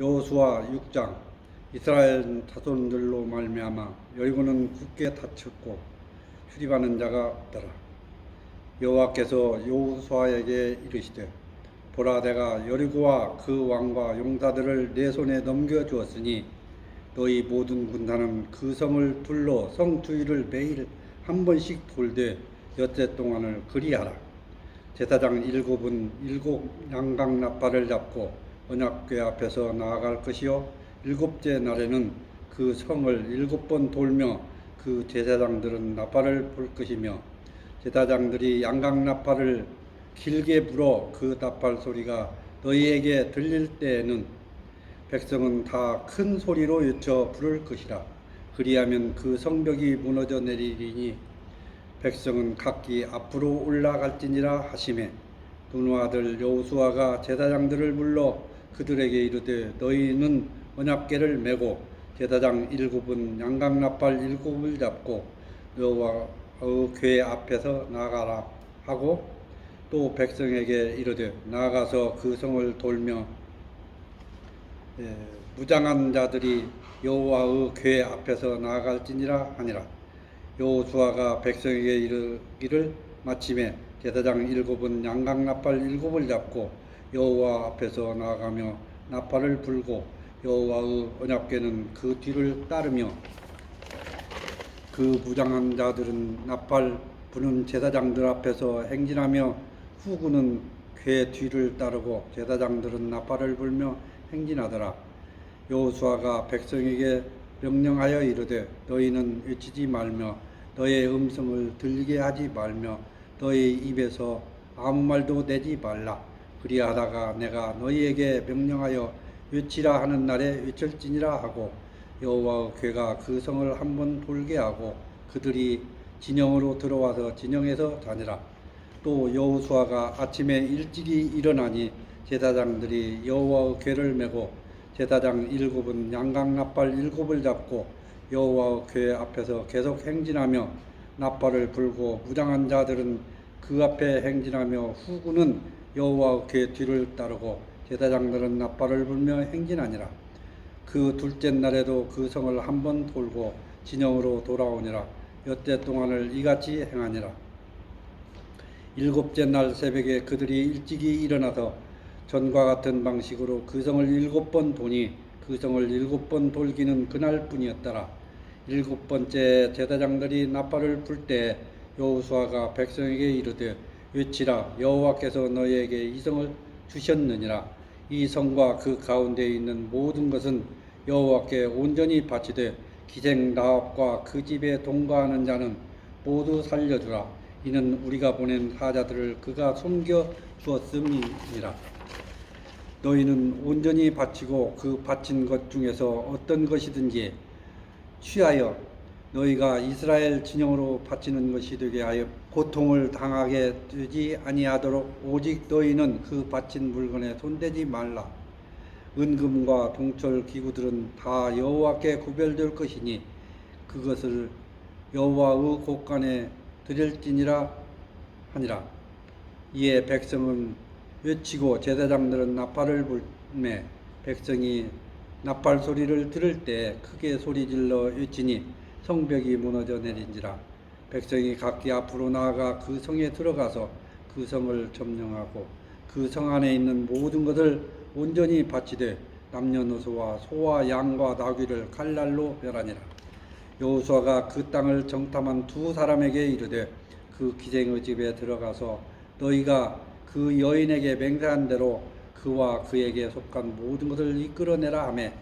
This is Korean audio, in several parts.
여호수아 6장. 이스라엘 자손들로 말미암아 여리고는 굳게 닫혔고 출입하는 자가 없더라. 여호와께서 여호수아에게 이르시되, 보라, 내가 여리고와 그 왕과 용사들을 내 손에 넘겨 주었으니 너희 모든 군사는 그 성을 둘러 성 주위를 매일 한 번씩 돌되 엿새 동안을 그리하라. 제사장 7은 7 양각 나팔을 잡고 언약궤 앞에서 나아갈 것이요, 7째 날에는 그 성을 7번 돌며 그 제사장들은 나팔을 불 것이며, 제사장들이 양각 나팔을 길게 불어 그 나팔 소리가 너희에게 들릴 때에는 백성은 다 큰 소리로 외쳐 부를 것이라. 그리하면 그 성벽이 무너져 내리리니 백성은 각기 앞으로 올라갈지니라 하시매, 눈의 아들 여호수아가 제사장들을 불러 그들에게 이르되, 너희는 언약궤를 메고 제사장 7은 양각 나팔 7을 잡고 여호와의 궤 앞에서 나가라 하고, 또 백성에게 이르되, 나아가서 그 성을 돌며 무장한 자들이 여호와의 궤 앞에서 나아갈지니라 하니라. 여호수아가 백성에게 이르기를 마침에 제사장 7은 양각 나팔 7을 잡고 여호와 앞에서 나아가며 나팔을 불고 여호와의 언약궤는 그 뒤를 따르며, 그 무장한 자들은 나팔 부는 제사장들 앞에서 행진하며 후군은 궤 뒤를 따르고 제사장들은 나팔을 불며 행진하더라. 여호수아가 백성에게 명령하여 이르되, 너희는 외치지 말며 너의 음성을 들리게 하지 말며 너희 입에서 아무 말도 내지 말라. 그리하다가 내가 너희에게 명령하여 외치라 하는 날에 외칠지니라 하고, 여호와의 궤가 그 성을 한번 돌게 하고 그들이 진영으로 들어와서 진영에서 다니라. 또 여호수아가 아침에 일찍이 일어나니 제사장들이 여호와의 궤를 메고 제사장 7은 양각 나팔 7을 잡고 여호와의 궤 앞에서 계속 행진하며 나팔을 불고, 무장한 자들은 그 앞에 행진하며 후군은 여호와의 궤 뒤를 따르고 제사장들은 나팔을 불며 행진하니라. 그 둘째 날에도 그 성을 한번 돌고 진영으로 돌아오니라. 엿새 동안을 이같이 행하니라. 7째 날 새벽에 그들이 일찍이 일어나서 전과 같은 방식으로 그 성을 7번 도니 그 성을 7번 돌기는 그날 뿐이었더라. 7번째 제사장들이 나팔을 불 때 여호수아가 백성에게 이르되, 외치라. 여호와께서 너희에게 이 성을 주셨느니라. 이 성과 그 가운데 있는 모든 것은 여호와께 온전히 바치되 기생 라합과 그 집에 동거하는 자는 모두 살려주라. 이는 우리가 보낸 사자들을 그가 숨겨 주었음이니라. 너희는 온전히 바치고 그 바친 것 중에서 어떤 것이든지 취하여 너희가 이스라엘 진영으로 바치는 것이 되게 하여 고통을 당하게 되지 아니하도록 오직 너희는 그 바친 물건에 손대지 말라. 은금과 동철 기구들은 다 여호와께 구별될 것이니 그것을 여호와의 곳간에 드릴지니라 하니라. 이에 백성은 외치고 제사장들은 나팔을 불매, 백성이 나팔 소리를 들을 때 크게 소리질러 외치니 성벽이 무너져 내린지라. 백성이 각기 앞으로 나아가 그 성에 들어가서 그 성을 점령하고 그 성 안에 있는 모든 것을 온전히 바치되 남녀노소와 소와 양과 나귀를 칼날로 멸하니라. 여호수아가 그 땅을 정탐한 두 사람에게 이르되, 그 기생의 집에 들어가서 너희가 그 여인에게 맹세한 대로 그와 그에게 속한 모든 것을 이끌어내라 하매,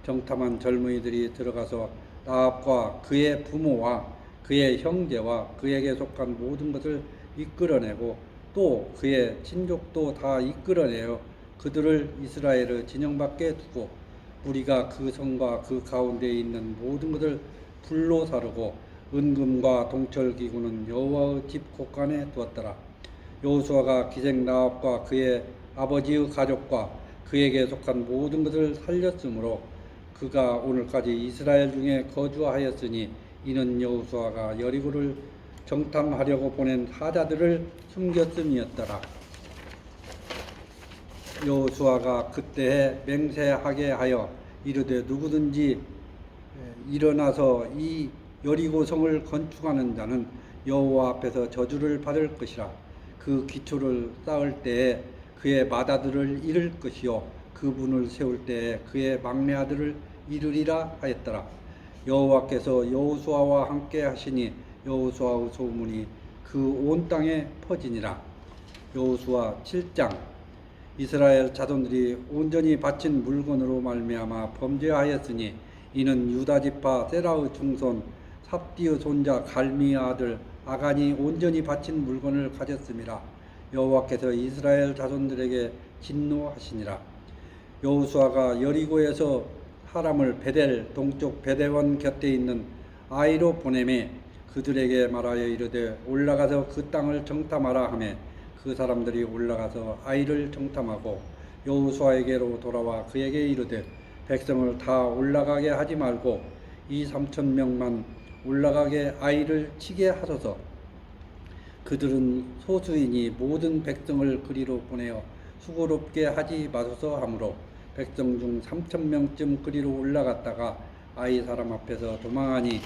정탐한 젊은이들이 들어가서 라합과 그의 부모와 그의 형제와 그에게 속한 모든 것을 이끌어내고 또 그의 친족도 다 이끌어내어 그들을 이스라엘의 진영 밖에 두고 우리가 그 성과 그 가운데 있는 모든 것을 불로 사르고 은금과 동철 기구는 여호와의 집 곳간에 두었더라. 여호수아가 기생 라합과 그의 아버지의 가족과 그에게 속한 모든 것을 살렸으므로 그가 오늘까지 이스라엘 중에 거주하였으니, 이는 여호수아가 여리고를 정탐하려고 보낸 사자들을 숨겼음이었더라. 여호수아가 그때에 맹세하게 하여 이르되 누구든지 일어나서 이 여리고성을 건축하는 자는 여호와 앞에서 저주를 받을 것이라. 그 기초를 쌓을 때에 그의 맏아들을 잃을 것이요 그 문을 세울 때에 그의 막내 아들을 잃으리라 하였더라. 여호와께서 여호수아와 함께 하시니 여호수아의 소문이 그 온 땅에 퍼지니라. 여호수아 7장. 이스라엘 자손들이 온전히 바친 물건으로 말미암아 범죄하였으니 이는 유다 지파 세라의 중손 삽디의 손자 갈미의 아들 아간이 온전히 바친 물건을 가졌음이라. 여호와께서 이스라엘 자손들에게 진노하시니라. 여호수아가 여리고에서 사람을 베델 동쪽 베델원 곁에 있는 아이로 보내매 그들에게 말하여 이르되 올라가서 그 땅을 정탐하라 하매 그 사람들이 올라가서 아이를 정탐하고 여호수아에게로 돌아와 그에게 이르되 백성을 다 올라가게 하지 말고 2,3,000명만 올라가게 아이를 치게 하소서. 그들은 소수이니 모든 백성을 그리로 보내어 수고롭게 하지 마소서 하므로 백성 중 3,000명쯤 그리로 올라갔다가 아이 사람 앞에서 도망하니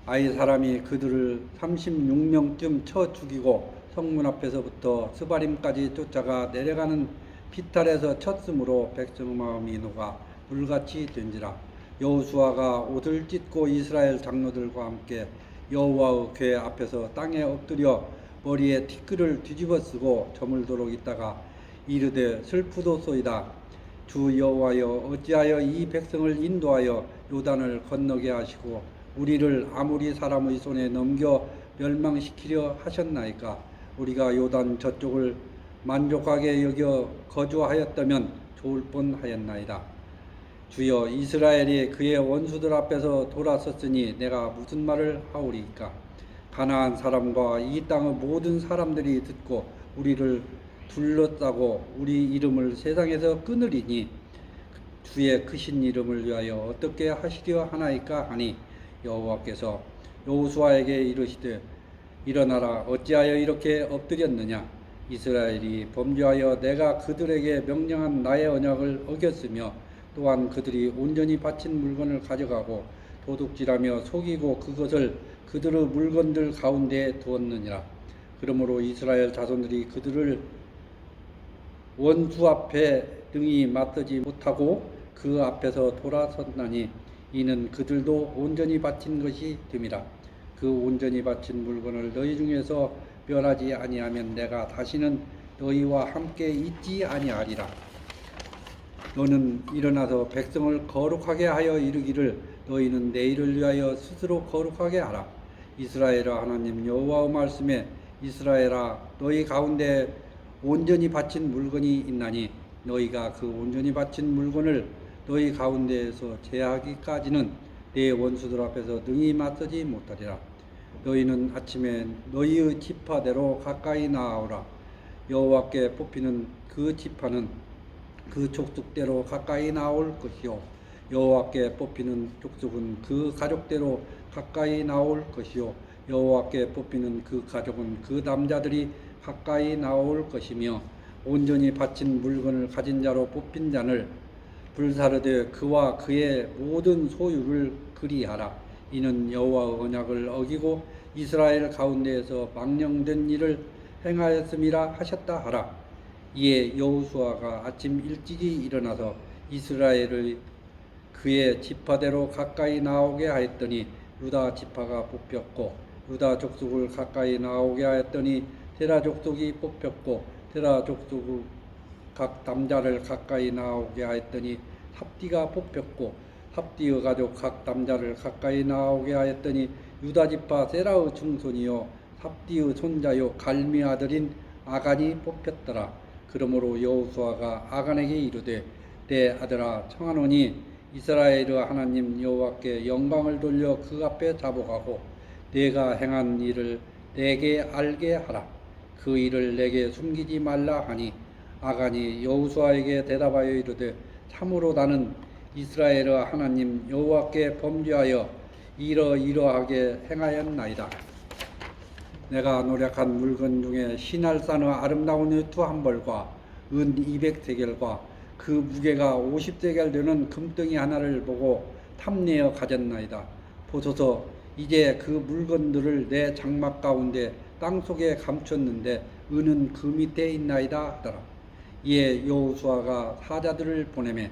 아이 사람이 그들을 36명쯤 쳐 죽이고 성문 앞에서부터 스바림까지 쫓아가 내려가는 피탈에서 쳤으므로 백성의 마음이 녹아 불같이 된지라. 여호수아가 옷을 찢고 이스라엘 장로들과 함께 여호와의 궤 앞에서 땅에 엎드려 머리에 티끌을 뒤집어 쓰고 저물도록 있다가 이르되 슬프도소이다. 주 여호와여 어찌하여 이 백성을 인도하여 요단을 건너게 하시고 우리를 아무리 사람의 손에 넘겨 멸망시키려 하셨나이까. 우리가 요단 저쪽을 만족하게 여겨 거주하였다면 좋을 뻔하였나이다. 주여 이스라엘이 그의 원수들 앞에서 돌아섰으니 내가 무슨 말을 하오리이까. 가나안 사람과 이 땅의 모든 사람들이 듣고 우리를 둘러싸고 우리 이름을 세상에서 끊으리니 주의 크신 이름을 위하여 어떻게 하시려 하나이까 하니 여호와께서 여호수아에게 이르시되 일어나라. 어찌하여 이렇게 엎드렸느냐. 이스라엘이 범죄하여 내가 그들에게 명령한 나의 언약을 어겼으며 또한 그들이 온전히 바친 물건을 가져가고 도둑질하며 속이고 그것을 그들의 물건들 가운데에 두었느니라. 그러므로 이스라엘 자손들이 그들을 원수 앞에 능히 맞서지 못하고 그 앞에서 돌아섰나니 이는 그들도 온전히 바친 것이 됨이라. 그 온전히 바친 물건을 너희 중에서 멸하지 아니하면 내가 다시는 너희와 함께 있지 아니하리라. 너는 일어나서 백성을 거룩하게 하여 이르기를 너희는 내일을 위하여 스스로 거룩하게 하라. 이스라엘아 하나님 여호와의 말씀에 이스라엘아 너희 가운데 온전히 바친 물건이 있나니 너희가 그 온전히 바친 물건을 너희 가운데에서 제하기까지는 내 원수들 앞에서 능히 맞서지 못하리라. 너희는 아침에 너희의 지파대로 가까이 나아오라. 여호와께 뽑히는 그 지파는 그 족속대로 가까이 나올 것이요 여호와께 뽑히는 족속은 그 가족대로 가까이 나올 것이요 여호와께 뽑히는 그 가족은 그 남자들이 가까이 나올 것이며 온전히 바친 물건을 가진 자로 뽑힌 자를 불사르되 그와 그의 모든 소유를 그리하라. 이는 여호와의 언약을 어기고 이스라엘 가운데에서 망령된 일을 행하였음이라 하셨다 하라. 이에 여호수아가 아침 일찍이 일어나서 이스라엘을 그의 지파대로 가까이 나오게 하였더니 유다 지파가 뽑혔고 유다 족속을 가까이 나오게 하였더니 세라 족속이 뽑혔고 세라 족속의 각 남자를 가까이 나오게 하였더니 삽디가 뽑혔고 삽디의 가족 각 남자를 가까이 나오게 하였더니 유다 지파 세라의 중손이요 삽디의 손자요 갈미 아들인 아간이 뽑혔더라. 그러므로 여호수아가 아간에게 이르되 내 아들아 청하노니 이스라엘의 하나님 여호와께 영광을 돌려 그 앞에 자복하고 내가 행한 일을 내게 알게 하라. 그 일을 내게 숨기지 말라 하니 아간이 여호수아에게 대답하여 이르되 참으로 나는 이스라엘의 하나님 여호와께 범죄하여 이러이러하게 행하였나이다. 내가 노력한 물건 중에 신할산의 아름다운 유투 한 벌과 은 200세겔과 그 무게가 50세겔 되는 금덩이 하나를 보고 탐내어 가졌나이다. 보소서, 이제 그 물건들을 내 장막 가운데 땅속에 감췄는데 은은 그 밑에 있나이다 하더라. 이에 여호수아가 사자들을 보내매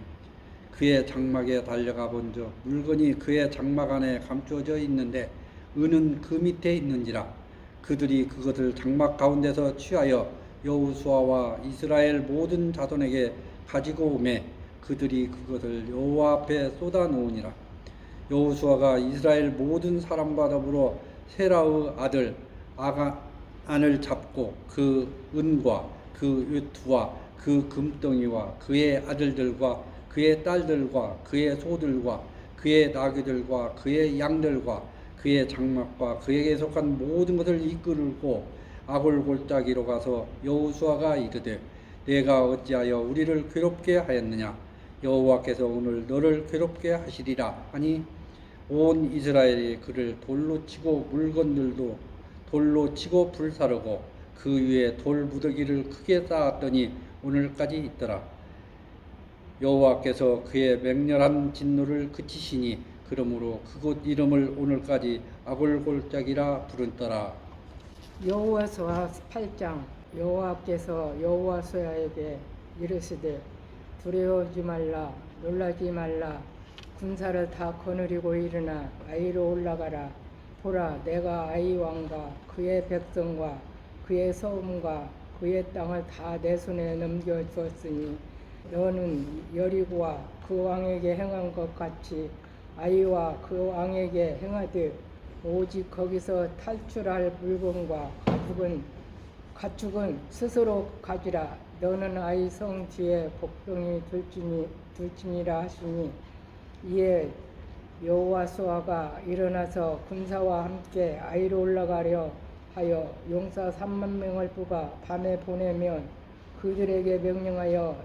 그의 장막에 달려가 본즉 물건이 그의 장막 안에 감추어져 있는데 은은 그 밑에 있는지라. 그들이 그것을 장막 가운데서 취하여 여호수아와 이스라엘 모든 자손에게 가지고 오매 그들이 그것을 여호와 앞에 쏟아 놓으니라. 여호수아가 이스라엘 모든 사람과 더불어 세라의 아들 아간을 잡고 그 은과 그 유투와 그 금덩이와 그의 아들들과 그의 딸들과 그의 소들과 그의 나귀들과 그의 양들과 그의 장막과 그에게 속한 모든 것을 이끌고 아골골짜기로 가서 여호수아가 이르되 내가 어찌하여 우리를 괴롭게 하였느냐. 여호와께서 오늘 너를 괴롭게 하시리라 하니 온 이스라엘이 그를 돌로 치고 물건들도 돌로 치고 불사르고 그 위에 돌 무더기를 크게 쌓았더니 오늘까지 있더라. 여호와께서 그의 맹렬한 진노를 그치시니 그러므로 그곳 이름을 오늘까지 아골골짜기라 부른더라. 여호와서 8장. 여호와께서 여호와서에게 이르시되 두려워하지 말라, 놀라지 말라. 군사를 다 거느리고 일어나 아이로 올라가라. 보라, 내가 아이 왕과 그의 백성과 그의 소음과 그의 땅을 다 내 손에 넘겨주었으니 너는 여리고와 그 왕에게 행한 것 같이 아이와 그 왕에게 행하되 오직 거기서 탈출할 물건과 가축은 스스로 가지라. 너는 아이 성 뒤에 복병이 둘지니라 하시니 이에 여호와수아가 일어나서 군사와 함께 아이로 올라가려 하여 용사 3만 명을 뽑아 밤에 보내면 그들에게 명령하여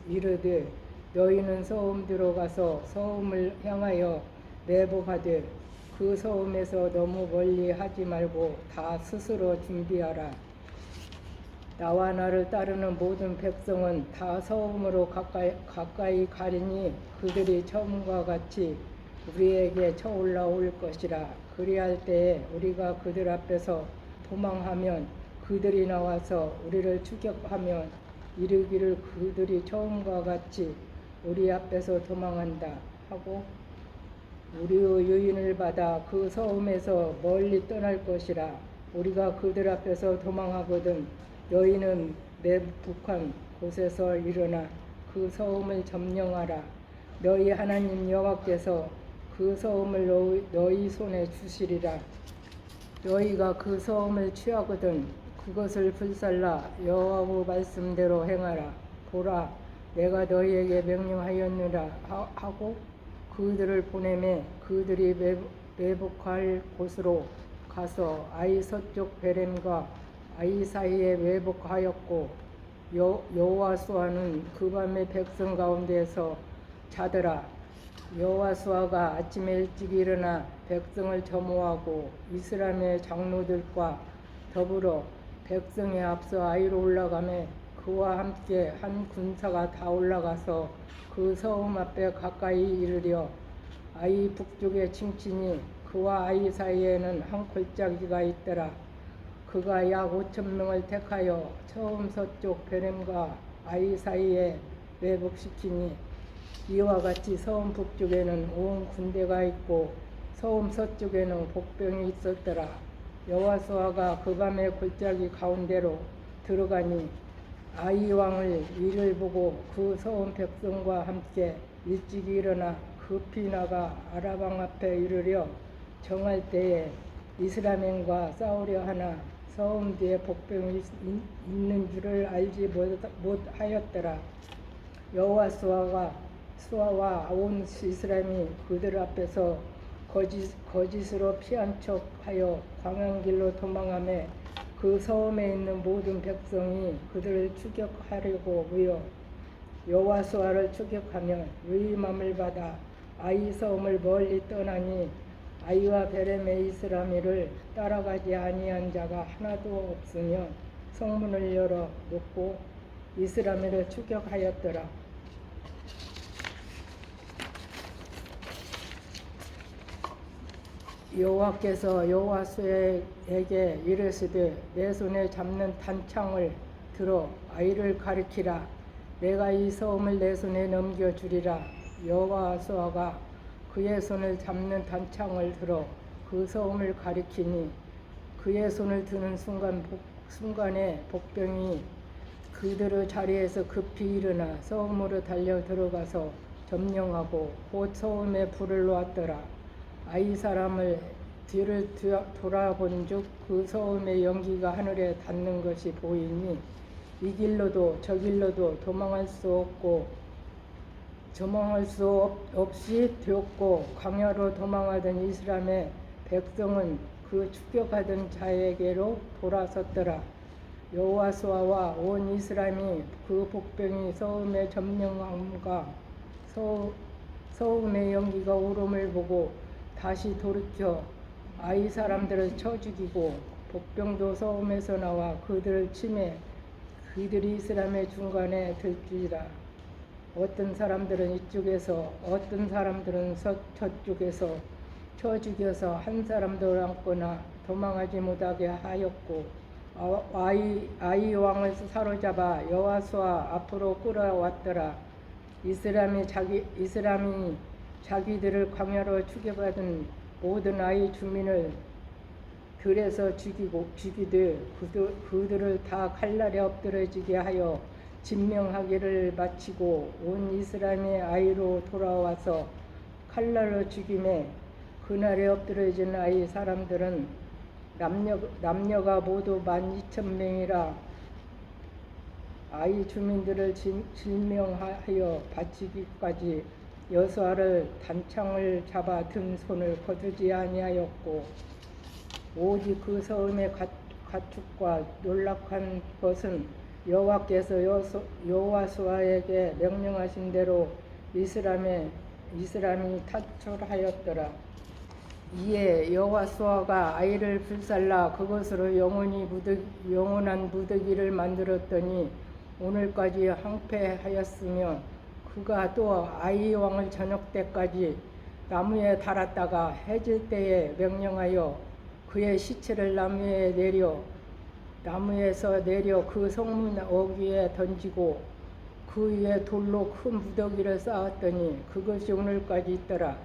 이르되 너희는 소음 들어가서 소음을 향하여 매복하되 그 소음에서 너무 멀리 하지 말고 다 스스로 준비하라. 나와 나를 따르는 모든 백성은 다 소음으로 가까이 가리니 그들이 처음과 같이 우리에게 쳐올라올 것이라. 그리할 때에 우리가 그들 앞에서 도망하면 그들이 나와서 우리를 추격하면 이르기를 그들이 처음과 같이 우리 앞에서 도망한다 하고 우리의 유인을 받아 그 소음에서 멀리 떠날 것이라. 우리가 그들 앞에서 도망하거든 너희는 매북한 곳에서 일어나 그 소음을 점령하라. 너희 하나님 여호와께서 그 소음을 너희 손에 주시리라. 너희가 그 소음을 취하거든 그것을 불살라 여호와의 말씀대로 행하라. 보라, 내가 너희에게 명령하였느라 하고 그들을 보내매 그들이 매복할 곳으로 가서 아이 서쪽 베렘과 아이 사이에 매복하였고 여호와수아는 그 밤에 백성 가운데에서 자더라. 여호와수아가 아침에 일찍 일어나 백성을 점호하고 이스라엘의 장로들과 더불어 백성에 앞서 아이로 올라가매 그와 함께 한 군사가 다 올라가서 그 소음 앞에 가까이 이르려 아이 북쪽에 칭치니 그와 아이 사이에는 한 골짜기가 있더라. 그가 약 5,000명을 택하여 처음 서쪽 베렘과 아이 사이에 매복시키니 이와 같이 서움 북쪽에는 온 군대가 있고 서움 서쪽에는 복병이 있었더라. 여호와수아가 그 밤에 골짜기 가운데로 들어가니 아이 왕을 이를 보고 그 서움 백성과 함께 일찍 일어나 급히 나가 아라방 앞에 이르려 정할 때에 이스라엘과 싸우려 하나 서움 뒤에 복병이 있는 줄을 알지 못하였더라. 여호와수아와 온 이스라엘이 그들 앞에서 거짓으로 피한 척하여 광양길로 도망하매 그 서움에 있는 모든 백성이 그들을 추격하려고 모여 여호와수아를 추격하며 위임함을 받아 아이 서움을 멀리 떠나니 아이와 베레메 이스라엘을 따라가지 아니한 자가 하나도 없으며 성문을 열어 놓고 이스라엘을 추격하였더라. 여호와께서 여호와수에게 이르시되 내 손에 잡는 단창을 들어 아이를 가리키라. 내가 이 소음을 내 손에 넘겨주리라. 여호와수아가 그의 손을 잡는 단창을 들어 그 소음을 가리키니 그의 손을 드는 순간에 복병이 그들의 자리에서 급히 일어나 소음으로 달려 들어가서 점령하고 곧 소음에 불을 놓았더라. 아이 사람을 뒤를 돌아본즉 그 소음의 연기가 하늘에 닿는 것이 보이니 이 길로도 저 길로도 도망할 수 없이 되었고 광야로 도망하던 이스라엘의 백성은 그 추격하던 자에게로 돌아섰더라. 여호와수아와 온 이스라엘이 그 복병이 소음의 점령함과 소음의 연기가 오름을 보고 다시 돌이켜 아이 사람들을 쳐 죽이고 복병도 소음에서 나와 그들을 치매 그들이 이스라엘의 중간에 들지라. 어떤 사람들은 이쪽에서 어떤 사람들은 저쪽에서 쳐 죽여서 한 사람도 남거나 도망하지 못하게 하였고 아이 왕을 사로잡아 여호와수아 앞으로 끌어왔더라. 이스라엘이 자기들을 광야로 추격하던 모든 아이 주민을 들에서 죽이되 그들을 다 칼날에 엎드러지게 하여 진명하기를 마치고 온 이스라엘의 아이로 돌아와서 칼날로 죽임에 그날에 엎드러진 아이 사람들은 남녀가 모두 12,000명이라. 아이 주민들을 진명하여 바치기까지 여호수아를 단창을 잡아 든 손을 거두지 아니하였고 오직 그 소음의 가축과 놀랍한 것은 여호와께서 여호와수아에게 명령하신 대로 이스라엘이 탈출하였더라. 이에 여호와수아가 아이를 불살라 그것으로 영원한 무더기를 만들었더니 오늘까지 항폐하였으며 그가 또 아이 왕을 저녁 때까지 나무에 달았다가 해질 때에 명령하여 그의 시체를 나무에서 내려 그 성문 어귀에 던지고 그 위에 돌로 큰 무더기를 쌓았더니 그것이 오늘까지 있더라.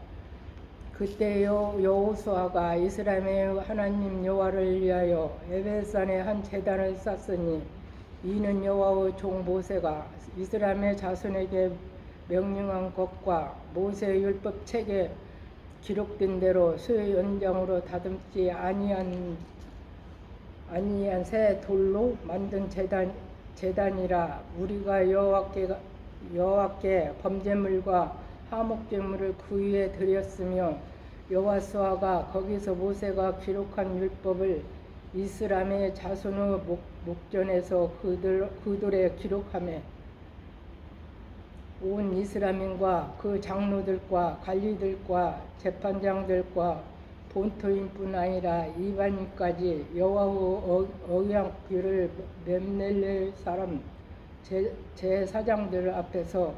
그때 여호수아가 이스라엘의 하나님 여호와를 위하여 에벨산에 한 제단을 쌓았으니 이는 여호와의 종 모세가 이스라엘의 자손에게 명령한 것과 모세의 율법 책에 기록된 대로 수의 연장으로 다듬지 아니한 새 돌로 만든 제단이라. 우리가 여호와께 범죄물과 화목제물을 그 위에 드렸으며 여호와수아가 거기서 모세가 기록한 율법을 이스라엘의 자손의 목전에서 그들에 기록하매 온 이스라엘과 그 장로들과 관리들과 재판장들과 본토인뿐 아니라 이방인까지 여호와의 언약궤를 맴낼 사람 제사장들 앞에서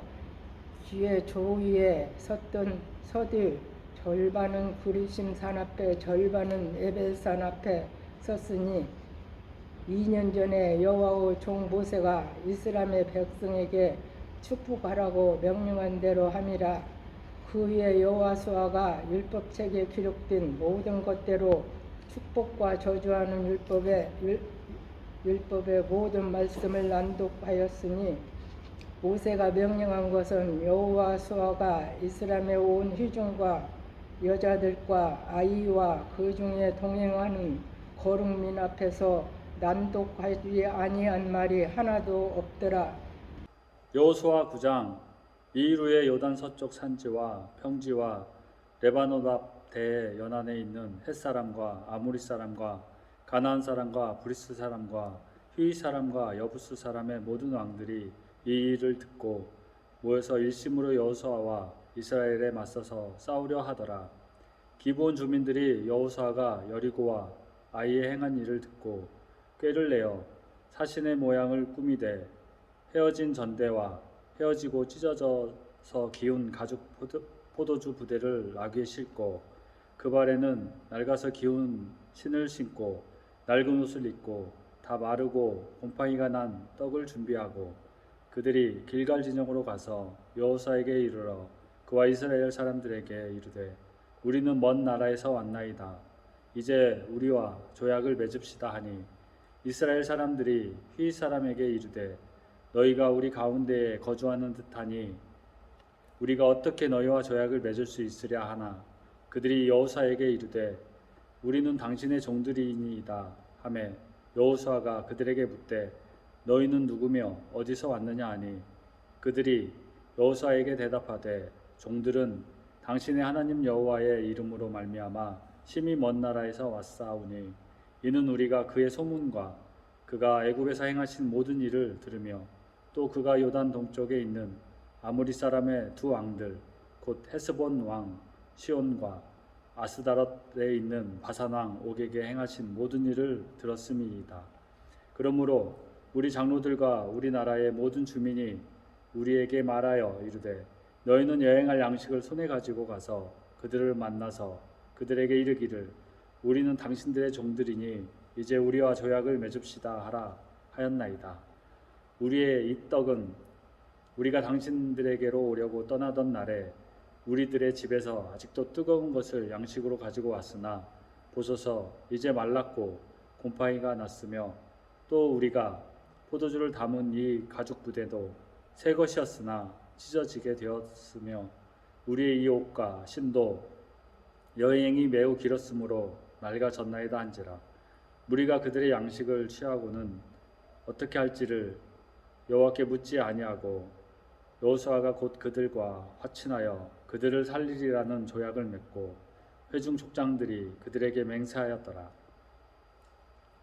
뒤에 조위에 서되 절반은 그리심 산 앞에 절반은 에벨산 앞에 섰으니 2년 전에 여호와의 종 모세가 이스라엘 백성에게 축복하라고 명령한 대로 함이라. 그 후에 여호와수아가 율법책에 기록된 모든 것대로 축복과 저주하는 율법의 모든 말씀을 낭독하였으니 모세가 명령한 것은 여호와수아가 이스라엘의 온 회중과 여자들과 아이와 그 중에 동행하는 거룩민 앞에서 낭독하지 아니한 말이 하나도 없더라. 여호수아 9장. 이 이후에 요단 서쪽 산지와 평지와 레바논 앞 대해 연안에 있는 헷 사람과 아모리 사람과 가나안 사람과 브리스 사람과 휘 사람과 여부스 사람의 모든 왕들이 이 일을 듣고 모여서 일심으로 여호수아와 이스라엘에 맞서서 싸우려 하더라. 기브온 주민들이 여호수아가 여리고와 아이에 행한 일을 듣고 꾀를 내어 사신의 모양을 꾸미되 헤어진 전대와 헤어지고 찢어져서 기운 가죽 포도주 부대를 나귀에 싣고 그 발에는 낡아서 기운 신을 신고 낡은 옷을 입고 다 마르고 곰팡이가 난 떡을 준비하고 그들이 길갈 진영으로 가서 여호수아에게 이르러 그와 이스라엘 사람들에게 이르되 우리는 먼 나라에서 왔나이다. 이제 우리와 조약을 맺읍시다 하니 이스라엘 사람들이 휘 사람에게 이르되 너희가 우리 가운데에 거주하는 듯하니 우리가 어떻게 너희와 조약을 맺을 수 있으랴 하나 그들이 여호수아에게 이르되 우리는 당신의 종들이니이다 하매 여호수아가 그들에게 묻되 너희는 누구며 어디서 왔느냐 하니 그들이 여호수아에게 대답하되 종들은 당신의 하나님 여호와의 이름으로 말미암아 심히 먼 나라에서 왔사오니 이는 우리가 그의 소문과 그가 애굽에서 행하신 모든 일을 들으며 또 그가 요단 동쪽에 있는 아모리 사람의 두 왕들 곧 헤스본 왕 시온과 아스다롯에 있는 바산 왕 옥에게 행하신 모든 일을 들었음이이다. 그러므로 우리 장로들과 우리나라의 모든 주민이 우리에게 말하여 이르되 너희는 여행할 양식을 손에 가지고 가서 그들을 만나서 그들에게 이르기를 우리는 당신들의 종들이니 이제 우리와 조약을 맺읍시다 하라 하였나이다. 우리의 이 떡은 우리가 당신들에게로 오려고 떠나던 날에 우리들의 집에서 아직도 뜨거운 것을 양식으로 가지고 왔으나 보소서 이제 말랐고 곰팡이가 났으며 또 우리가 포도주를 담은 이 가죽 부대도 새 것이었으나 찢어지게 되었으며 우리의 이 옷과 신도 여행이 매우 길었으므로 낡아졌나이다 한지라. 우리가 그들의 양식을 취하고는 어떻게 할지를 여호와께 묻지 아니하고 여호수아가 곧 그들과 화친하여 그들을 살리리라는 조약을 맺고 회중 족장들이 그들에게 맹세하였더라.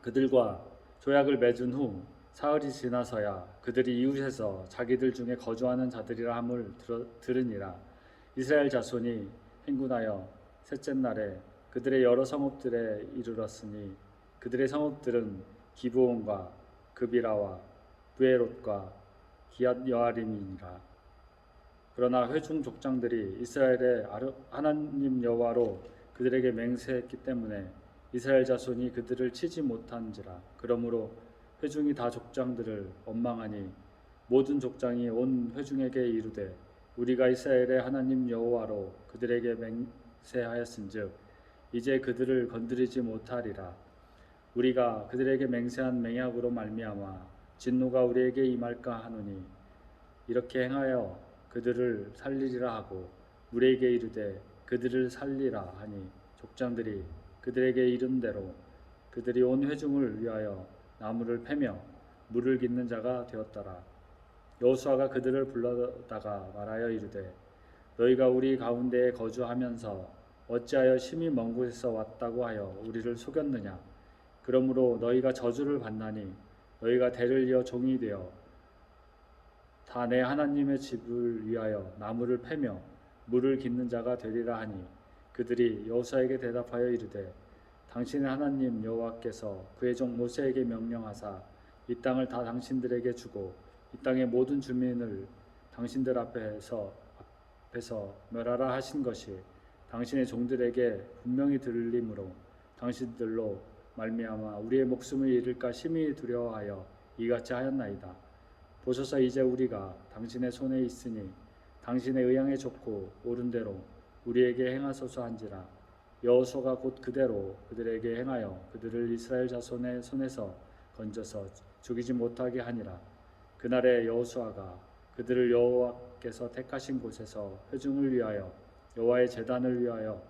그들과 조약을 맺은 후 사흘이 지나서야 그들이 이웃에서 자기들 중에 거주하는 자들이라 함을 들으니라. 이스라엘 자손이 행군하여 셋째 날에 그들의 여러 성읍들에 이르렀으니 그들의 성읍들은 기브온과 그비라와 브에롯과 기앗 여아림이니라. 그러나 회중 족장들이 이스라엘의 하나님 여호와로 그들에게 맹세했기 때문에 이스라엘 자손이 그들을 치지 못한지라. 그러므로 회중이 다 족장들을 원망하니 모든 족장이 온 회중에게 이르되 우리가 이스라엘의 하나님 여호와로 그들에게 맹세하였은즉 이제 그들을 건드리지 못하리라. 우리가 그들에게 맹세한 맹약으로 말미암아 진노가 우리에게 임할까 하노니 이렇게 행하여 그들을 살리리라 하고 우리에게 이르되 그들을 살리라 하니 족장들이 그들에게 이른 대로 그들이 온 회중을 위하여 나무를 패며 물을 깃는 자가 되었더라. 여호수아가 그들을 불러다가 말하여 이르되 너희가 우리 가운데에 거주하면서 어찌하여 심히 먼 곳에서 왔다고 하여 우리를 속였느냐. 그러므로 너희가 저주를 받나니 너희가 대를 이어 종이 되어 다 내 하나님의 집을 위하여 나무를 패며 물을 깃는 자가 되리라 하니 그들이 여호수아에게 대답하여 이르되 당신의 하나님 여호와께서 그의 종 모세에게 명령하사 이 땅을 다 당신들에게 주고 이 땅의 모든 주민을 당신들 앞에서 멸하라 하신 것이 당신의 종들에게 분명히 들리므로 당신들로 말미암아 우리의 목숨을 잃을까 심히 두려워하여 이같이 하였나이다. 보소서 이제 우리가 당신의 손에 있으니 당신의 의향에 좋고 옳은 대로 우리에게 행하소서 한지라. 여호수아가 곧 그대로 그들에게 행하여 그들을 이스라엘 자손의 손에서 건져서 죽이지 못하게 하니라. 그날에 여호수아가 그들을 여호와께서 택하신 곳에서 회중을 위하여 여호와의 제단을 위하여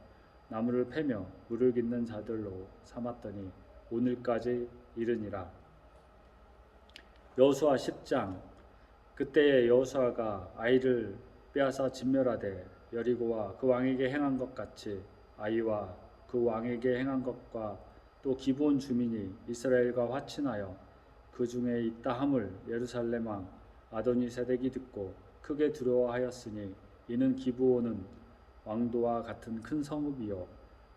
나무를 패며 물을 깃는 자들로 삼았더니 오늘까지 이르니라. 여호수아 10장. 그때에 여호수아가 아이를 빼앗아 진멸하되 여리고와 그 왕에게 행한 것 같이 아이와 그 왕에게 행한 것과 또 기브온 주민이 이스라엘과 화친하여 그 중에 있다 함을 예루살렘 왕 아도니세덱이 듣고 크게 두려워하였으니 이는 기브온은 왕도와 같은 큰 성읍이요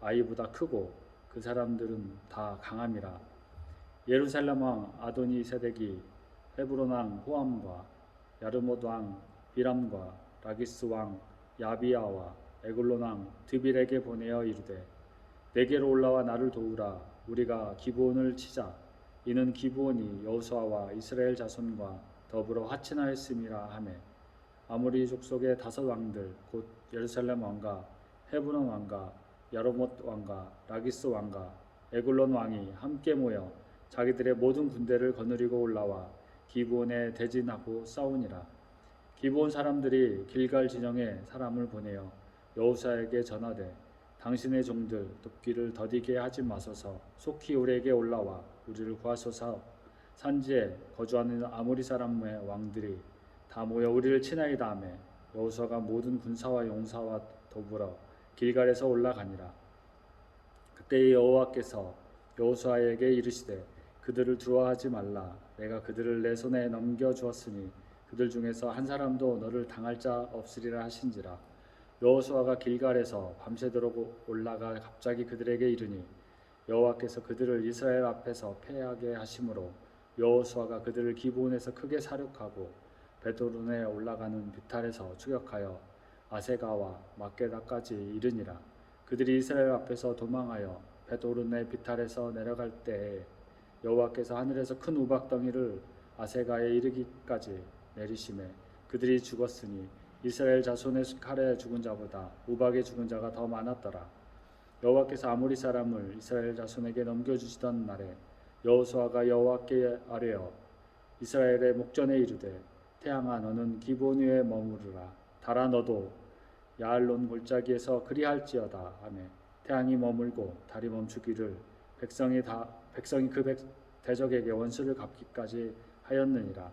아이보다 크고 그 사람들은 다 강함이라. 예루살렘 왕 아도니 세덱이 헤브론 왕 호암과 야르못 왕 비람과 라기스 왕 야비야와 에글론 왕 드빌에게 보내어 이르되 내게로 올라와 나를 도우라. 우리가 기브온을 치자. 이는 기브온이 여호수아와 이스라엘 자손과 더불어 화친하였음이라 하매 아모리 족속의 5 왕들 곧 예루살렘 왕과 헤브론 왕과 야르못 왕과 라기스 왕과 에글론 왕이 함께 모여 자기들의 모든 군대를 거느리고 올라와 기브온에 대진하고 싸우니라. 기브온 사람들이 길갈 진영에 사람을 보내어 여호수아에게 전하되 당신의 종들 돕기를 더디게 하지 마소서. 속히 우리에게 올라와 우리를 구하소서. 산지에 거주하는 아모리 사람의 왕들이 다 모여 우리를 치나이다 하매 여호수아가 모든 군사와 용사와 더불어 길갈에서 올라가니라. 그때 여호와께서 여호수아에게 이르시되 그들을 두려워하지 말라. 내가 그들을 내 손에 넘겨 주었으니 그들 중에서 한 사람도 너를 당할 자 없으리라 하신지라. 여호수아가 길갈에서 밤새도록 올라가 갑자기 그들에게 이르니 여호와께서 그들을 이스라엘 앞에서 패하게 하심으로 여호수아가 그들을 기브온에서 크게 사륙하고 베토론에 올라가는 비탈에서 추격하여 아세가와 막게다까지 이르니라. 그들이 이스라엘 앞에서 도망하여 베토론의 비탈에서 내려갈 때에 여호와께서 하늘에서 큰 우박덩이를 아세가에 이르기까지 내리심에 그들이 죽었으니 이스라엘 자손의 칼에 죽은 자보다 우박에 죽은 자가 더 많았더라. 여호와께서 아모리 사람을 이스라엘 자손에게 넘겨주시던 날에 여호수아가 여호와께 아뢰어 이스라엘의 목전에 이르되 태양아 너는 기브온 위에 머무르라. 달아 너도 야알론 골짜기에서 그리할지어다 하매 태양이 머물고 달이 멈추기를 백성이 그 대적에게 원수를 갚기까지 하였느니라.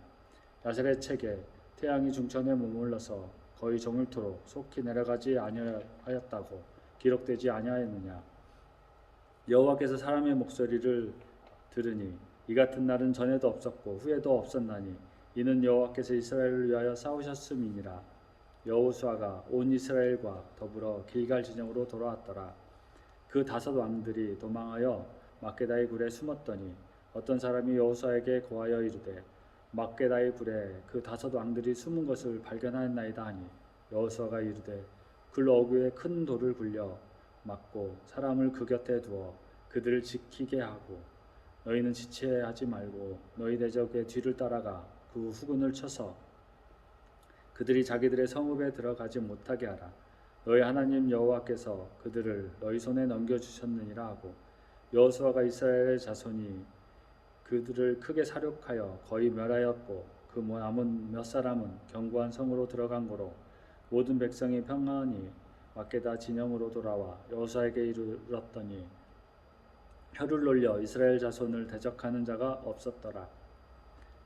야셀의 책에 태양이 중천에 머물러서 거의 정일토록 속히 내려가지 아니하였다고 기록되지 아니하였느냐. 여호와께서 사람의 목소리를 들으니 이 같은 날은 전에도 없었고 후에도 없었나니 이는 여호와께서 이스라엘을 위하여 싸우셨음이니라. 여호수아가 온 이스라엘과 더불어 길갈 진영으로 돌아왔더라. 그 5 왕들이 도망하여 막게다의 굴에 숨었더니 어떤 사람이 여호수아에게 고하여 이르되 막게다의 굴에 그 5 왕들이 숨은 것을 발견하였나이다 하니 여호수아가 이르되 굴 어귀에 큰 돌을 굴려 막고 사람을 그 곁에 두어 그들을 지키게 하고 너희는 지체하지 말고 너희 대적의 뒤를 따라가 그 후군을 쳐서 그들이 자기들의 성읍에 들어가지 못하게 하라. 너희 하나님 여호와께서 그들을 너희 손에 넘겨주셨느니라 하고 여호수아가 이스라엘의 자손이 그들을 크게 사륙하여 거의 멸하였고 그 남은 몇 사람은 견고한 성으로 들어간 고로 모든 백성이 평안히 막게다 진영으로 돌아와 여호수아에게 이르렀더니 혀를 놀려 이스라엘 자손을 대적하는 자가 없었더라.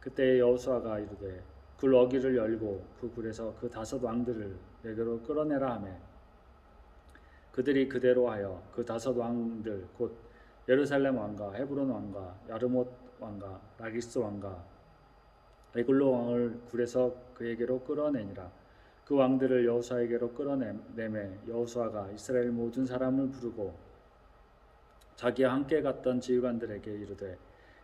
그때 여호수아가 이르되 굴 어귀를 열고 그 굴에서 그 5 왕들을 내게로 끌어내라 하매 그들이 그대로 하여 그 5 왕들 곧 예루살렘 왕과 헤브론 왕과 야르못 왕과 라기스 왕과 에글로 왕을 굴에서 그에게로 끌어내니라. 그 왕들을 여호수아에게로 끌어내매 여호수아가 이스라엘 모든 사람을 부르고 자기와 함께 갔던 지휘관들에게 이르되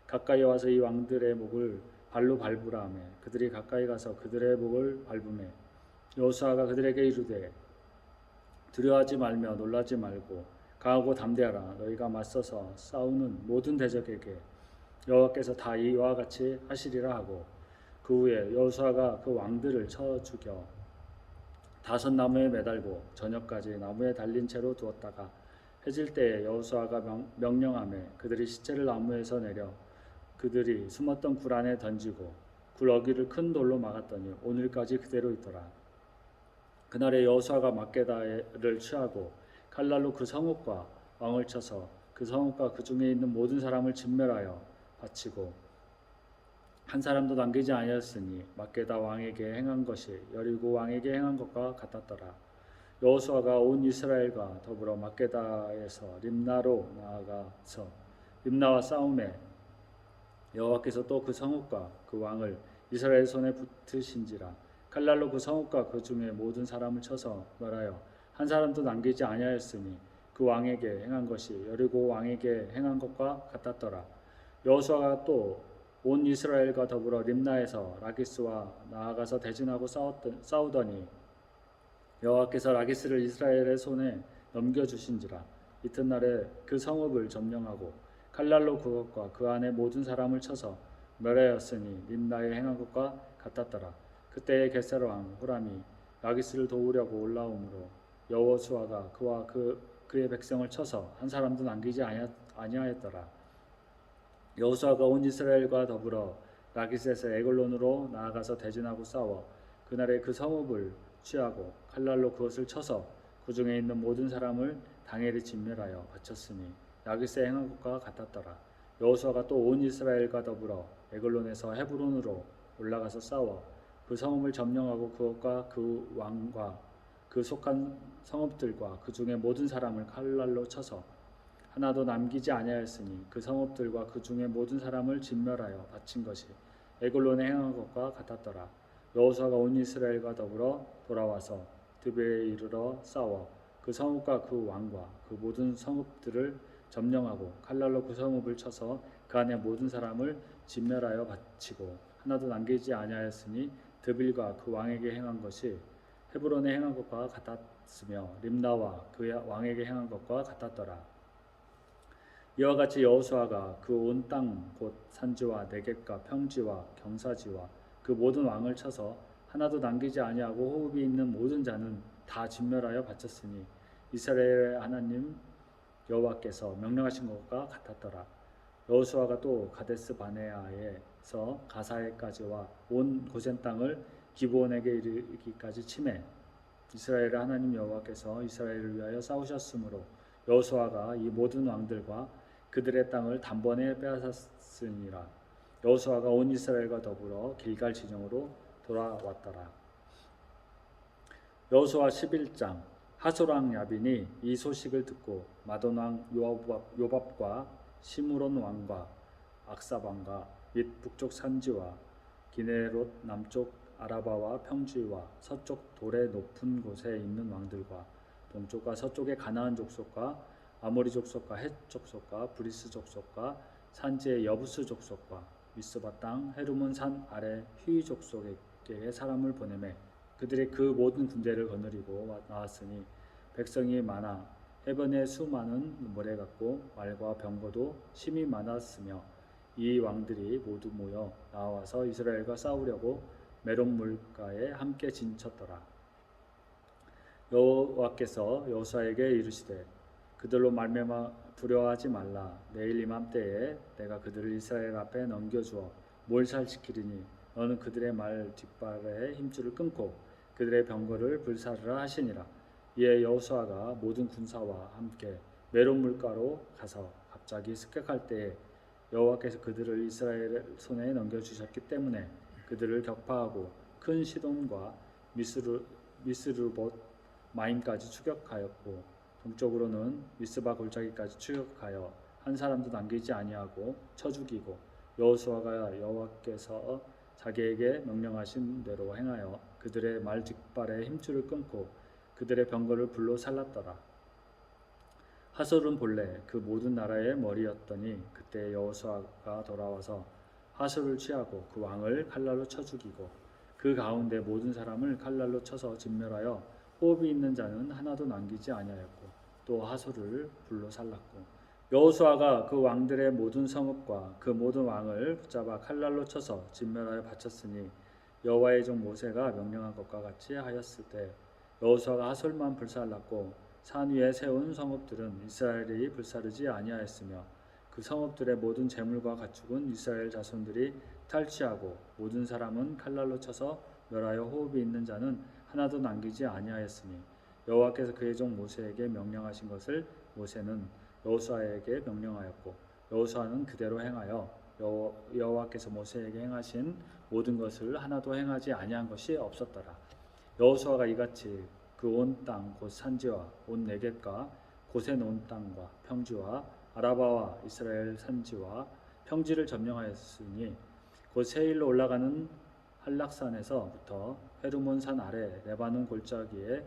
가까이 와서 이 왕들의 목을 발로 밟으라 하매 그들이 가까이 가서 그들의 목을 밟으매 여호수아가 그들에게 이르되 두려워하지 말며 놀라지 말고 강하고 담대하라. 너희가 맞서서 싸우는 모든 대적에게 여호와께서 다 이와 같이 하시리라 하고 그 후에 여호수아가 그 왕들을 쳐 죽여 5 나무에 매달고 저녁까지 나무에 달린 채로 두었다가 해질 때에 여호수아가 명령하매 그들이 시체를 나무에서 내려 그들이 숨었던 굴 안에 던지고 굴 어귀를 큰 돌로 막았더니 오늘까지 그대로 있더라. 그날에 여호수아가 막게다를 취하고 칼날로 그 성읍과 왕을 쳐서 그 성읍과 그 중에 있는 모든 사람을 진멸하여 바치고 한 사람도 남기지 아니하였으니 막게다 왕에게 행한 것이 여리고 왕에게 행한 것과 같았더라. 여호수아가 온 이스라엘과 더불어 막게다에서 림나로 나아가서 림나와 싸움에 여호와께서 또 그 성읍과 그 왕을 이스라엘 손에 붙으신지라. 칼날로 그 성읍과 그 중에 모든 사람을 쳐서 멸하여 한 사람도 남기지 아니하였으니 그 왕에게 행한 것이 여리고 왕에게 행한 것과 같았더라. 여호수아가 또 온 이스라엘과 더불어 림나에서 라기스와 나아가서 대진하고 싸우더니 여호와께서 라기스를 이스라엘의 손에 넘겨주신지라. 이튿날에 그 성읍을 점령하고 칼날로 그것과 그 안에 모든 사람을 쳐서 멸하였으니 림나에 행한 것과 같았더라. 그때에 겟세 왕 후람이 라기스를 도우려고 올라오므로 여호수아가 그와 그의 백성을 쳐서 한 사람도 남기지 아니하였더라. 여호수아가 온 이스라엘과 더불어 라기스에서 에글론으로 나아가서 대진하고 싸워 그날에 그 성읍을 취하고 칼날로 그것을 쳐서 그 중에 있는 모든 사람을 당일에 진멸하여 바쳤으니 라기스에 행한 것과 같았더라. 여호수아가 또 온 이스라엘과 더불어 에글론에서 헤브론으로 올라가서 싸워 그 성읍을 점령하고 그것과 그 왕과 그 속한 성읍들과 그 중에 모든 사람을 칼날로 쳐서 하나도 남기지 아니하였으니 그 성읍들과 그 중에 모든 사람을 진멸하여 바친 것이 에글론에 행한 것과 같았더라. 여호수아가 온 이스라엘과 더불어 돌아와서 드베에 이르러 싸워 그 성읍과 그 왕과 그 모든 성읍들을 점령하고 칼날로 그 성읍을 쳐서 그 안에 모든 사람을 진멸하여 바치고 하나도 남기지 아니하였으니 드빌과 그 왕에게 행한 것이 헤브론에 행한 것과 같았으며 림나와 그 왕에게 행한 것과 같았더라. 이와 같이 여호수아가 그 온 땅 곧 산지와 네겝과 평지와 경사지와 그 모든 왕을 쳐서 하나도 남기지 아니하고 호흡이 있는 모든 자는 다 진멸하여 바쳤으니 이스라엘의 하나님 여호와께서 명령하신 것과 같았더라. 여호수아가 또 가데스 바네아에서 가사에까지와 온 고센 땅을 기브온에게 이르기까지 치매 이스라엘의 하나님 여호와께서 이스라엘을 위하여 싸우셨으므로 여호수아가 이 모든 왕들과 그들의 땅을 단번에 빼앗았으니라. 여호수아가 온 이스라엘과 더불어 길갈 진영으로 돌아왔더라. 여호수아 11장. 하솔 왕 야빈이 이 소식을 듣고 마돈 왕 요밥과 시므론 왕과 악삽 왕과 및 북쪽 산지와 기네롯 남쪽 아라바와 평지와 서쪽 돌의 높은 곳에 있는 왕들과 동쪽과 서쪽의 가나안 족속과 아모리 족속과 헷 족속과 브리스 족속과 산지의 여부스 족속과 미스바 땅 헤르몬 산 아래 휘 족속에게 사람을 보내매 그들이 그 모든 군대를 거느리고 나왔으니 백성이 많아 해변에 수많은 모래 같고 말과 병거도 심히 많았으며 이 왕들이 모두 모여 나와서 이스라엘과 싸우려고 메론 물가에 함께 진쳤더라. 여호와께서 여호수아에게 이르시되 그들로 말미암아 두려워하지 말라. 내일 이맘때에 내가 그들을 이스라엘 앞에 넘겨주어 몰살시키리니 너는 그들의 말 뒷발에 힘줄을 끊고 그들의 병거를 불사르라 하시니라. 이에 여호수아가 모든 군사와 함께 메론 물가로 가서 갑자기 습격할 때에 여호와께서 그들을 이스라엘 손에 넘겨주셨기 때문에 그들을 격파하고 큰 시돈과 미스르봇 마임까지 추격하였고 동쪽으로는 미스바 골짜기까지 추격하여 한 사람도 남기지 아니하고 쳐 죽이고 여호수아가 여호와께서 자기에게 명령하신 대로 행하여 그들의 말 뒷발에 힘줄을 끊고 그들의 병거를 불로 살랐더라. 하솔은 본래 그 모든 나라의 머리였더니 그때 여호수아가 돌아와서 하솔을 취하고 그 왕을 칼날로 쳐 죽이고 그 가운데 모든 사람을 칼날로 쳐서 진멸하여 호흡이 있는 자는 하나도 남기지 아니하였고 또 하솔을 불로 살랐고 여호수아가 그 왕들의 모든 성읍과 그 모든 왕을 붙잡아 칼날로 쳐서 진멸하여 바쳤으니 여호와의 종 모세가 명령한 것과 같이 하였을 때 여호수아가 하솔만 불살랐고 산 위에 세운 성읍들은 이스라엘이 불사르지 아니하였으며 그 성읍들의 모든 재물과 가축은 이스라엘 자손들이 탈취하고 모든 사람은 칼날로 쳐서 멸하여 호흡이 있는 자는 하나도 남기지 아니하였으니 여호와께서 그의 종 모세에게 명령하신 것을 모세는 여호수아에게 명령하였고 여호수아는 그대로 행하여 여호와께서 모세에게 행하신 모든 것을 하나도 행하지 아니한 것이 없었더라. 여호수아가 이같이 그 온 땅 곧 산지와 온 네겝과 고센 온 땅과 평지와 아라바와 이스라엘 산지와 평지를 점령하였으니 곧 세일로 올라가는 한락산에서부터 헤르몬 산 아래 레바논 골짜기에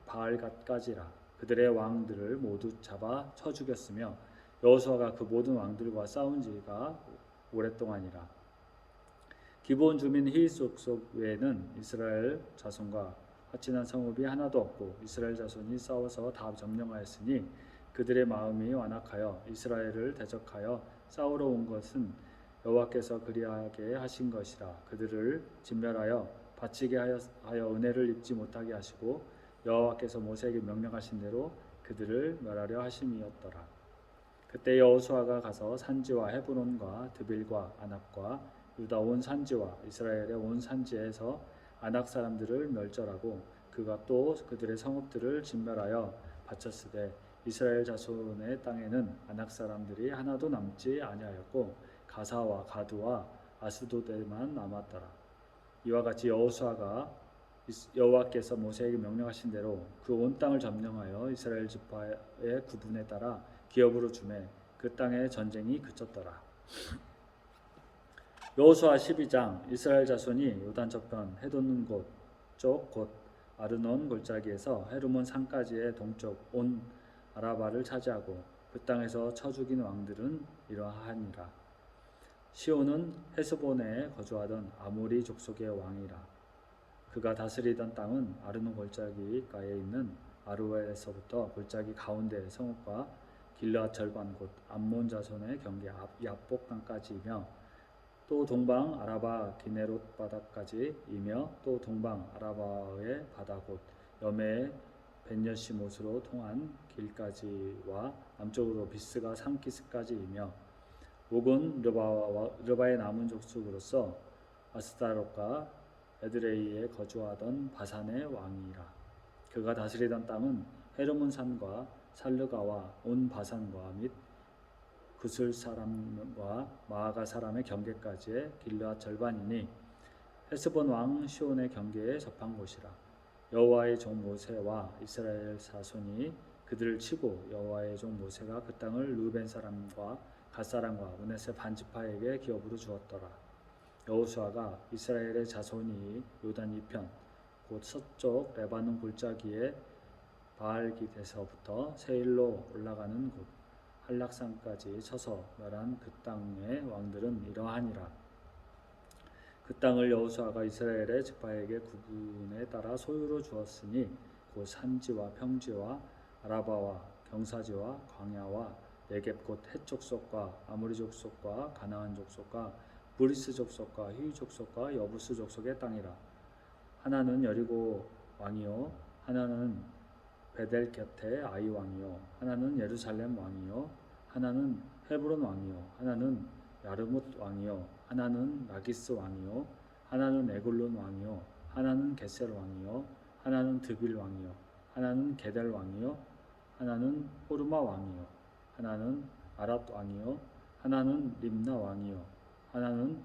바알갓까지라. 그들의 왕들을 모두 잡아 쳐 죽였으며 여호수아가 그 모든 왕들과 싸운 지가 오랫동안이라. 기브온 주민 히윗 족속 외에는 이스라엘 자손과 화친한 성읍이 하나도 없고 이스라엘 자손이 싸워서 다 점령하였으니 그들의 마음이 완악하여 이스라엘을 대적하여 싸우러 온 것은 여호와께서 그리하게 하신 것이라. 그들을 진멸하여 바치게 하여 은혜를 입지 못하게 하시고 여호와께서 모세에게 명령하신 대로 그들을 멸하려 하심이었더라. 그때 여호수아가 가서 산지와 헤브론과 드빌과 아납과 유다 온 산지와 이스라엘의 온 산지에서 아낙 사람들을 멸절하고 그가 또 그들의 성읍들을 진멸하여 바쳤으되 이스라엘 자손의 땅에는 아낙 사람들이 하나도 남지 아니하였고 가사와 가두와 아스도데만 남았더라. 이와 같이 여호수아가 여호와께서 모세에게 명령하신 대로 그 온 땅을 점령하여 이스라엘 지파의 구분에 따라 기업으로 주매 그 땅에 전쟁이 그쳤더라. 여호수아 12장. 이스라엘 자손이 요단 저편 해돋는 곳 쪽 곧 아르논 골짜기에서 헤르몬 산까지의 동쪽 온 아라바를 차지하고 그 땅에서 쳐 죽인 왕들은 이러하니라. 시온은 헤스본에 거주하던 아모리 족속의 왕이라. 그가 다스리던 땅은 아르논 골짜기가에 있는 아루엘에서부터 골짜기 가운데 성읍과 길르앗 절반 곧 암몬 자손의 경계 앞 야복강까지이며 또 동방 아라바 기네롯 바다까지이며 또 동방 아라바의 바다 곧 여매의 벤여시못으로 통한 길까지와 남쪽으로 비스가 산기스까지이며 옥은 르바의 남은 족속으로서 아스타롯과 에드레이에 거주하던 바산의 왕이라. 그가 다스리던 땅은 헤르몬 산과 살르가와 온 바산과 및 구슬 사람과 마아가 사람의 경계까지의 길르앗 절반이니 헤스본 왕 시온의 경계에 접한 곳이라. 여호와의 종 모세와 이스라엘 자손이 그들을 치고 여호와의 종 모세가 그 땅을 르벤 사람과 갓 사람과 므낫세 반지파에게 기업으로 주었더라. 여호수아가 이스라엘의 자손이 요단 이편 곧 서쪽 레바논 골짜기의 바알깃에서부터 세일로 올라가는 곳 한락산까지 쳐서 멸한 그 땅의 왕들은 이러하니라. 그 땅을 여호수아가 이스라엘의 지파에게 구분에 따라 소유로 주었으니 곧 산지와 평지와 아라바와 경사지와 광야와 네겝 곧 헷 족속과 아모리 족속과 가나안 족속과 브리스 족속과 히위 족속과 여부스 족속의 땅이라. 하나는 여리고 왕이요 하나는 베델 곁에 아이 왕이요 하나는 예루살렘 왕이요 하나는 헤브론 왕이요 하나는 야르뭇 왕이요 하나는 라기스 왕이요 하나는 에글론 왕이요 하나는 게셀 왕이요 하나는 드빌 왕이요 하나는 게델 왕이요 하나는 호르마 왕이요 하나는 아랏 왕이요 하나는 림나 왕이요 하나는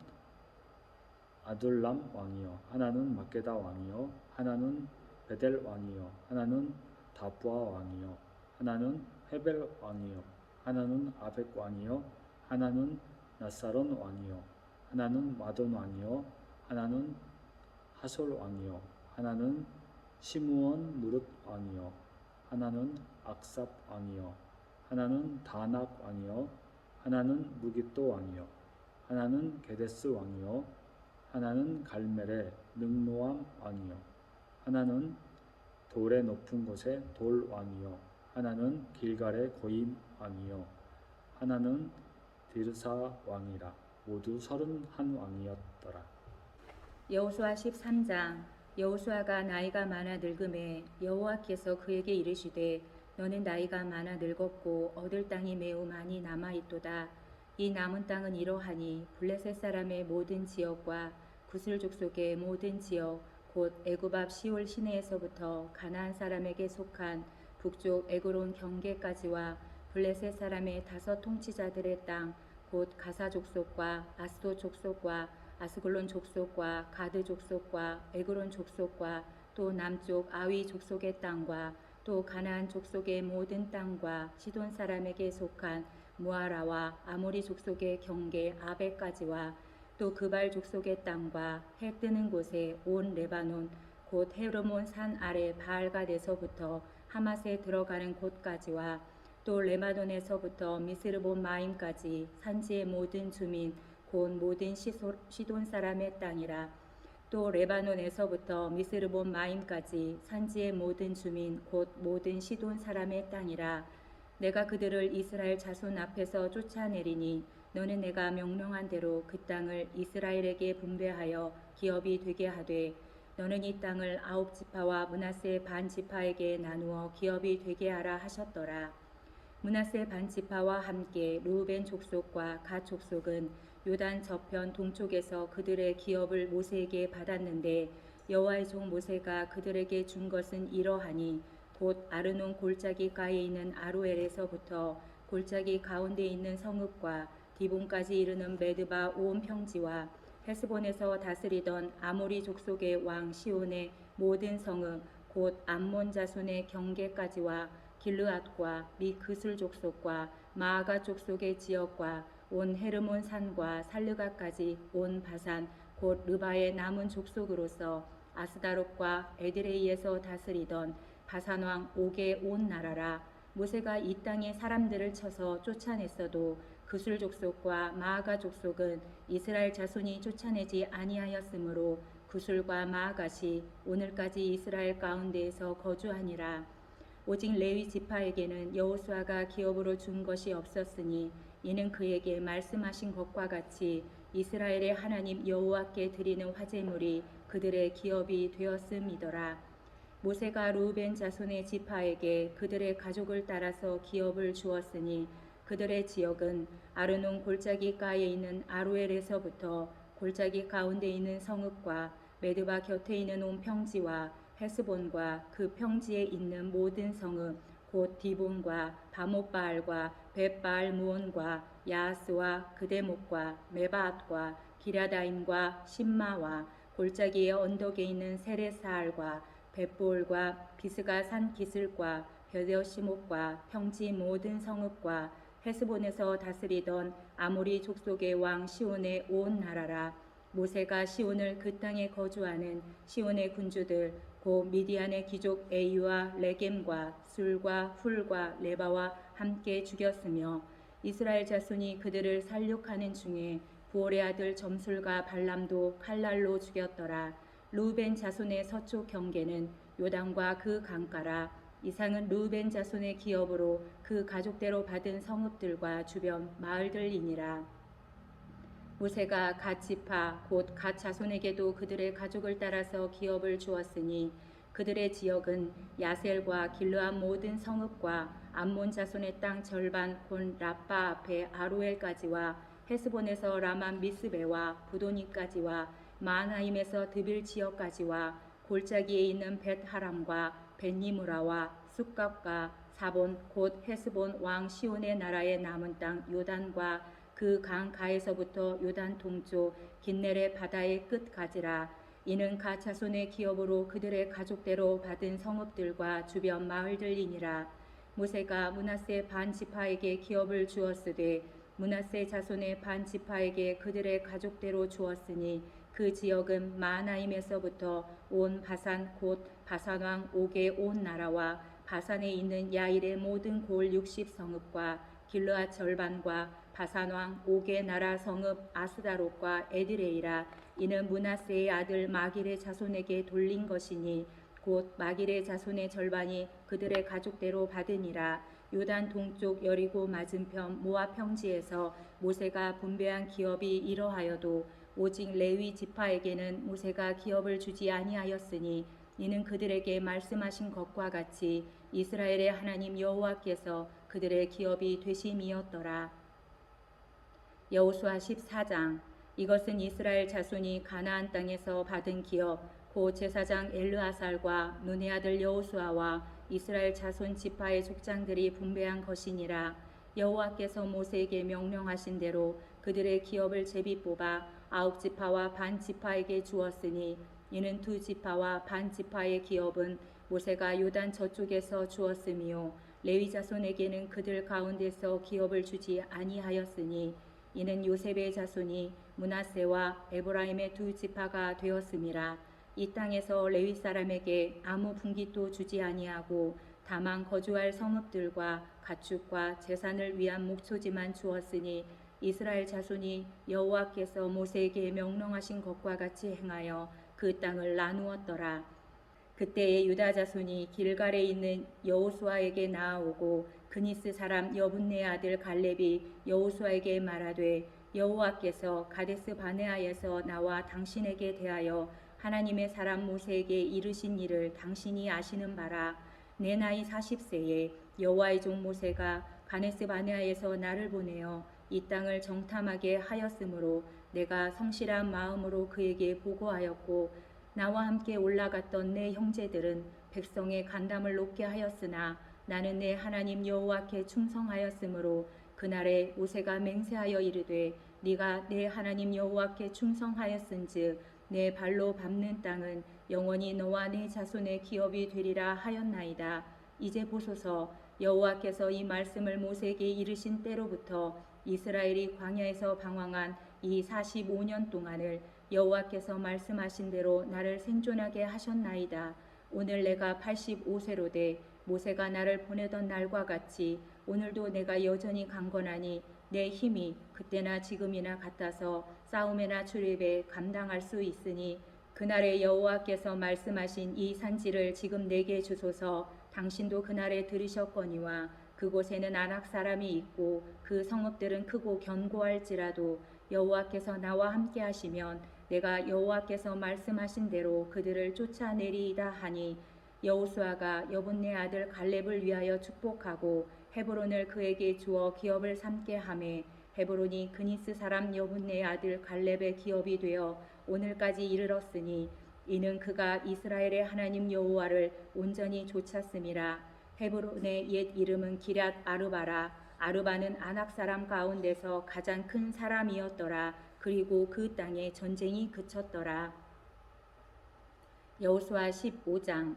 아둘람 왕이요 하나는 막게다 왕이요 하나는 베델 왕이요 하나는 다부아 왕이요 하나는 헤벨 왕이요 하나는 아벡 왕이요 하나는 나사론 왕이요 하나는 마돈 왕이요 하나는 하솔 왕이요 하나는 시므온 무릇 왕이요 하나는 악삽 왕이요 하나는 다낙 왕이요 하나는 무깃도 왕이요 하나는 게데스 왕이요 하나는 갈멜의 능노암 왕이요 하나는 돌의 높은 곳에 돌 왕이요 하나는 길갈의 고임 왕이요 하나는 디르사 왕이라. 모두 31왕이었더라. 여호수아 13장. 여호수아가 나이가 많아 늙음에 여호와께서 그에게 이르시되 너는 나이가 많아 늙었고 얻을 땅이 매우 많이 남아 있도다. 이 남은 땅은 이러하니 블레셋 사람의 모든 지역과 구슬 족속의 모든 지역 곧 애굽 앞 시올 시내에서부터 가나안 사람에게 속한 북쪽 에그론 경계까지와 블레셋 사람의 5 통치자들의 땅 곧 가사 족속과 아스도 족속과 아스글론 족속과 가드 족속과 에그론 족속과 또 남쪽 아위 족속의 땅과 또 가나안 족속의 모든 땅과 시돈 사람에게 속한 무아라와 아모리 족속의 경계 아베까지와 또 그발 족속의 땅과 해 뜨는 곳에 온 레바논 곧 헤르몬 산 아래 바알갓에서부터 하맛에 들어가는 곳까지와 또 레바논에서부터 미스르본 마임까지 산지의 모든 주민 곧 모든 시돈 사람의 땅이라. 또 레바논에서부터 미스르본 마임까지 산지의 모든 주민 곧 모든 시돈 사람의 땅이라. 내가 그들을 이스라엘 자손 앞에서 쫓아내리니 너는 내가 명령한 대로 그 땅을 이스라엘에게 분배하여 기업이 되게 하되 너는 이 땅을 9지파와 므낫세 반 지파에게 나누어 기업이 되게 하라 하셨더라. 므낫세 반 지파와 함께 르우벤 족속과 갓 족속은 요단 저편 동쪽에서 그들의 기업을 모세에게 받았는데 여호와의 종 모세가 그들에게 준 것은 이러하니 곧 아르논 골짜기 가에 있는 아로엘에서부터 골짜기 가운데 있는 성읍과 디본까지 이르는 메드바 온 평지와 헤스본에서 다스리던 아모리 족속의 왕 시온의 모든 성읍 곧 암몬 자손의 경계까지와 길르앗과 미 그슬 족속과 마아가 족속의 지역과 온 헤르몬 산과 살르가까지 온 바산 곧 르바의 남은 족속으로서 아스다롯과 에드레이에서 다스리던 바산 왕 옥의 온 나라라. 모세가 이 땅에 사람들을 쳐서 쫓아냈어도 그술 족속과 마아가 족속은 이스라엘 자손이 쫓아내지 아니하였으므로 그술과 마아갓이 오늘까지 이스라엘 가운데에서 거주하니라. 오직 레위 지파에게는 여호수아가 기업으로 준 것이 없었으니 이는 그에게 말씀하신 것과 같이 이스라엘의 하나님 여호와께 드리는 화제물이 그들의 기업이 되었음이더라. 모세가 르우벤 자손의 지파에게 그들의 가족을 따라서 기업을 주었으니 그들의 지역은 아르논 골짜기 가에 있는 아로엘에서부터 골짜기 가운데 있는 성읍과 메드바 곁에 있는 온 평지와 헤스본과 그 평지에 있는 모든 성읍 곧 디본과 바못바알과 벳바알 무온과 야하스와 그대목과 메바앗과 기랴다임과 신마와 골짜기의 언덕에 있는 세레사알과 벳볼과 비스가 산 기슬과 베데시목과 평지 모든 성읍과 헤스본에서 다스리던 아모리 족속의 왕 시온의 온 나라라. 모세가 시온을 그 땅에 거주하는 시온의 군주들 곧 미디안의 귀족 에이와 레겜과 술과 훌과 레바와 함께 죽였으며 이스라엘 자손이 그들을 살육하는 중에 부올의 아들 점술과 발람도 칼날로 죽였더라. 르우벤 자손의 서쪽 경계는 요단과 그 강가라. 이상은 르우벤 자손의 기업으로 그 가족대로 받은 성읍들과 주변 마을들이니라. 모세가 갓 지파 곧 갓 자손에게도 그들의 가족을 따라서 기업을 주었으니 그들의 지역은 야셀과 길르앗 모든 성읍과 암몬 자손의 땅 절반 곧 라빠 앞에 아로엘까지와 헤스본에서 라마 미스베와 부도니까지와 마하나임에서 드빌 지역까지와 골짜기에 있는 벳하람과 벳니무라와 숫갑과 사본 곧 헤스본 왕 시온의 나라의 남은 땅 요단과 그 강 가에서부터 요단 동쪽 긴네레 바다의 끝까지라. 이는 갓 자손의 기업으로 그들의 가족대로 받은 성읍들과 주변 마을들이니라. 모세가 므낫세 반 지파에게 기업을 주었으되 므낫세 자손의 반 지파에게 그들의 가족대로 주었으니 그 지역은 마하나임에서부터 온 바산 곧 바산 왕 옥의 온 나라와 바산에 있는 야일의 모든 골 60성읍과 길르앗 절반과 바산 왕 옥의 나라 성읍 아스다롯과 에드레이라. 이는 므낫세의 아들 마길의 자손에게 돌린 것이니 곧 마길의 자손의 절반이 그들의 가족대로 받으니라. 요단 동쪽 여리고 맞은편 모압 평지에서 모세가 분배한 기업이 이러하여도 오직 레위 지파에게는 모세가 기업을 주지 아니하였으니 이는 그들에게 말씀하신 것과 같이 이스라엘의 하나님 여호와께서 그들의 기업이 되심이었더라. 여호수아 14장. 이것은 이스라엘 자손이 가나안 땅에서 받은 기업 곧 제사장 엘르아살과 눈의 아들 여호수아와 이스라엘 자손 지파의 족장들이 분배한 것이니라. 여호와께서 모세에게 명령하신 대로 그들의 기업을 제비 뽑아 9지파와 반 지파에게 주었으니 이는 2지파와 반 지파의 기업은 모세가 요단 저쪽에서 주었으며 레위 자손에게는 그들 가운데서 기업을 주지 아니하였으니 이는 요셉의 자손이 므낫세와 에브라임의 2지파가 되었음이라. 이 땅에서 레위 사람에게 아무 분깃도 주지 아니하고 다만 거주할 성읍들과 가축과 재산을 위한 목소지만 주었으니 이스라엘 자손이 여호와께서 모세에게 명령하신 것과 같이 행하여 그 땅을 나누었더라. 그때에 유다 자손이 길갈에 있는 여호수아에게 나아오고 그니스 사람 여분네 아들 갈렙이 여호수아에게 말하되 여호와께서 가데스 바네아에서 나와 당신에게 대하여 하나님의 사람 모세에게 이르신 일을 당신이 아시는 바라. 내 나이 40세에 여호와의 종 모세가 가데스 바네아에서 나를 보내어 이 땅을 정탐하게 하였으므로 내가 성실한 마음으로 그에게 보고하였고 나와 함께 올라갔던 내 형제들은 백성의 간담을 높게 하였으나 나는 내 하나님 여호와께 충성하였으므로 그날에 모세가 맹세하여 이르되 네가 내 하나님 여호와께 충성하였은즉 내 발로 밟는 땅은 영원히 너와 네 자손의 기업이 되리라 하였나이다. 이제 보소서 여호와께서 이 말씀을 모세에게 이르신 때로부터 이스라엘이 광야에서 방황한 이 45년 동안을 여호와께서 말씀하신 대로 나를 생존하게 하셨나이다. 오늘 내가 85세로 돼 모세가 나를 보내던 날과 같이 오늘도 내가 여전히 강건하니 내 힘이 그때나 지금이나 같아서 싸움이나 출입에 감당할 수 있으니 그날에 여호와께서 말씀하신 이 산지를 지금 내게 주소서. 당신도 그날에 들으셨거니와 그곳에는 아낙 사람이 있고 그 성읍들은 크고 견고할지라도 여호와께서 나와 함께 하시면 내가 여호와께서 말씀하신 대로 그들을 쫓아내리이다 하니 여호수아가 여분네 아들 갈렙을 위하여 축복하고 헤브론을 그에게 주어 기업을 삼게 하매 헤브론이 그니스 사람 여분네 아들 갈렙의 기업이 되어 오늘까지 이르렀으니 이는 그가 이스라엘의 하나님 여호와를 온전히 좇았음이라. 헤브론의 옛 이름은 기럇 아르바라. 아르바는 아낙 사람 가운데서 가장 큰 사람이었더라. 그리고 그 땅에 전쟁이 그쳤더라. 여호수아 15장.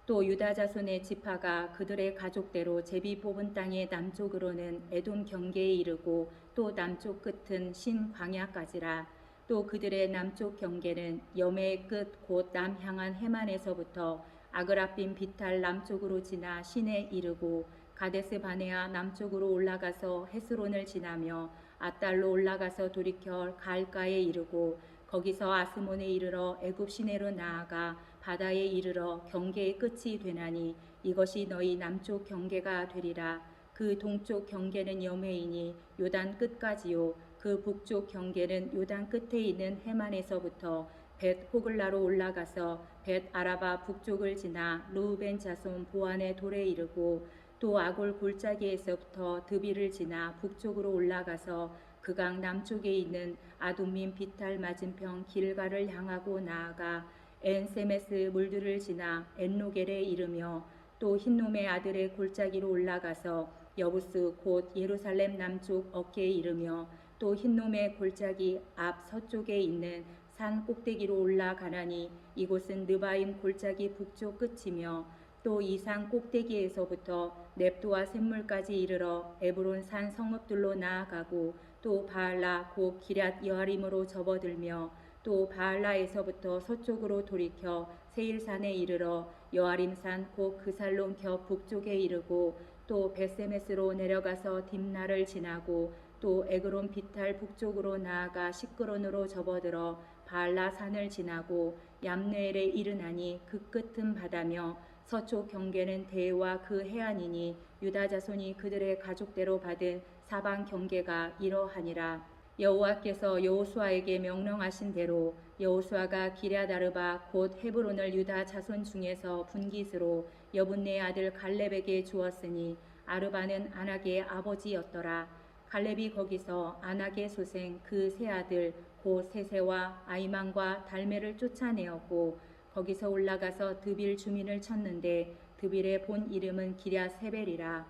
또 유다 자손의 지파가 그들의 가족대로 제비 뽑은 땅의 남쪽으로는 에돔 경계에 이르고 또 남쪽 끝은 신 광야까지라. 또 그들의 남쪽 경계는 여매의 끝 곧 남향한 해만에서부터 아그라빔 비탈 남쪽으로 지나 신에 이르고 가데스 바네아 남쪽으로 올라가서 헤스론을 지나며 아달로 올라가서 돌이켜 갈가에 이르고 거기서 아스몬에 이르러 애굽 시내로 나아가 바다에 이르러 경계의 끝이 되나니 이것이 너희 남쪽 경계가 되리라. 그 동쪽 경계는 여매이니 요단 끝까지요. 그 북쪽 경계는 요단 끝에 있는 해만에서부터 벳 호글라로 올라가서 벳 아라바 북쪽을 지나 르우벤 자손 보안의 돌에 이르고 또 아골 골짜기에서부터 드비를 지나 북쪽으로 올라가서 그강 남쪽에 있는 아둠민 비탈 맞은편 길가를 향하고 나아가 엔세메스 물들을 지나 엔로겔에 이르며 또 흰놈의 아들의 골짜기로 올라가서 여부스 곧 예루살렘 남쪽 어깨에 이르며 또 흰놈의 골짜기 앞 서쪽에 있는 산 꼭대기로 올라가나니 이곳은 느바임 골짜기 북쪽 끝이며 또 이 산 꼭대기에서부터 넵도와 샘물까지 이르러 에브론 산 성읍들로 나아가고 또 바알라 곧 기럇 여아림으로 접어들며 또 바알라에서부터 서쪽으로 돌이켜 세일산에 이르러 여아림산 곧 그살론 겹 북쪽에 이르고 또 베세메스로 내려가서 딥나를 지나고 또 에그론 비탈 북쪽으로 나아가 시끄론으로 접어들어 바알라 산을 지나고 얌느엘에 이르나니 그 끝은 바다며 서쪽 경계는 대와 그 해안이니 유다 자손이 그들의 가족대로 받은 사방 경계가 이러하니라. 여호와께서 여호수아에게 명령하신 대로 여호수아가 기럇 아르바 곧 헤브론을 유다 자손 중에서 분깃으로 여분네 아들 갈렙에게 주었으니 아르바는 아낙의 아버지였더라. 갈렙이 거기서 아낙의 소생 그 세 아들 곧 세세와 아이만과 달메를 쫓아내었고 거기서 올라가서 드빌 주민을 쳤는데 드빌의 본 이름은 기럇 세벨이라.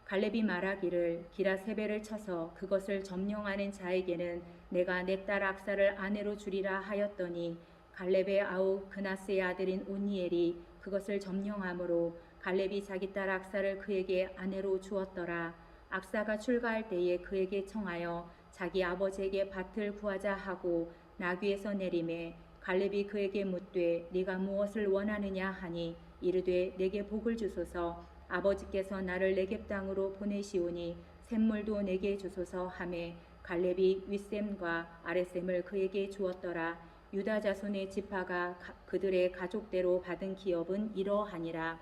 갈렙이 말하기를 기럇 세벨을 쳐서 그것을 점령하는 자에게는 내가 내 딸 악사를 아내로 주리라 하였더니 갈렙의 아우 그나스의 아들인 온니엘이 그것을 점령함으로 갈렙이 자기 딸 악사를 그에게 아내로 주었더라. 악사가 출가할 때에 그에게 청하여 자기 아버지에게 밭을 구하자 하고 나귀에서 내림에 갈렙이 그에게 묻되 네가 무엇을 원하느냐 하니 이르되 내게 복을 주소서. 아버지께서 나를 네겝 땅으로 보내시오니 샘물도 내게 주소서 하매 갈렙이 윗샘과 아랫샘을 그에게 주었더라. 유다 자손의 지파가 그들의 가족대로 받은 기업은 이러하니라.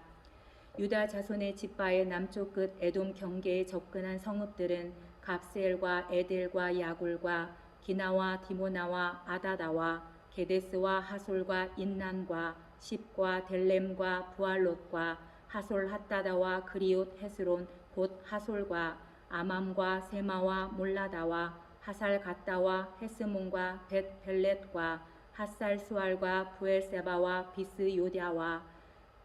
유다 자손의 지파의 남쪽 끝 에돔 경계에 접근한 성읍들은 갑세엘과 에델과 야굴과 기나와 디모나와 아다다와 게데스와 하솔과 인난과 십과 델렘과 부알롯과 하솔 핫다다와 그리옷 헤스론 곧 하솔과 아맘과 세마와 몰라다와 하살 갓다와 헤스몬과 벳 벨렛과 핫살 수알과 부엘세바와 비스 요디아와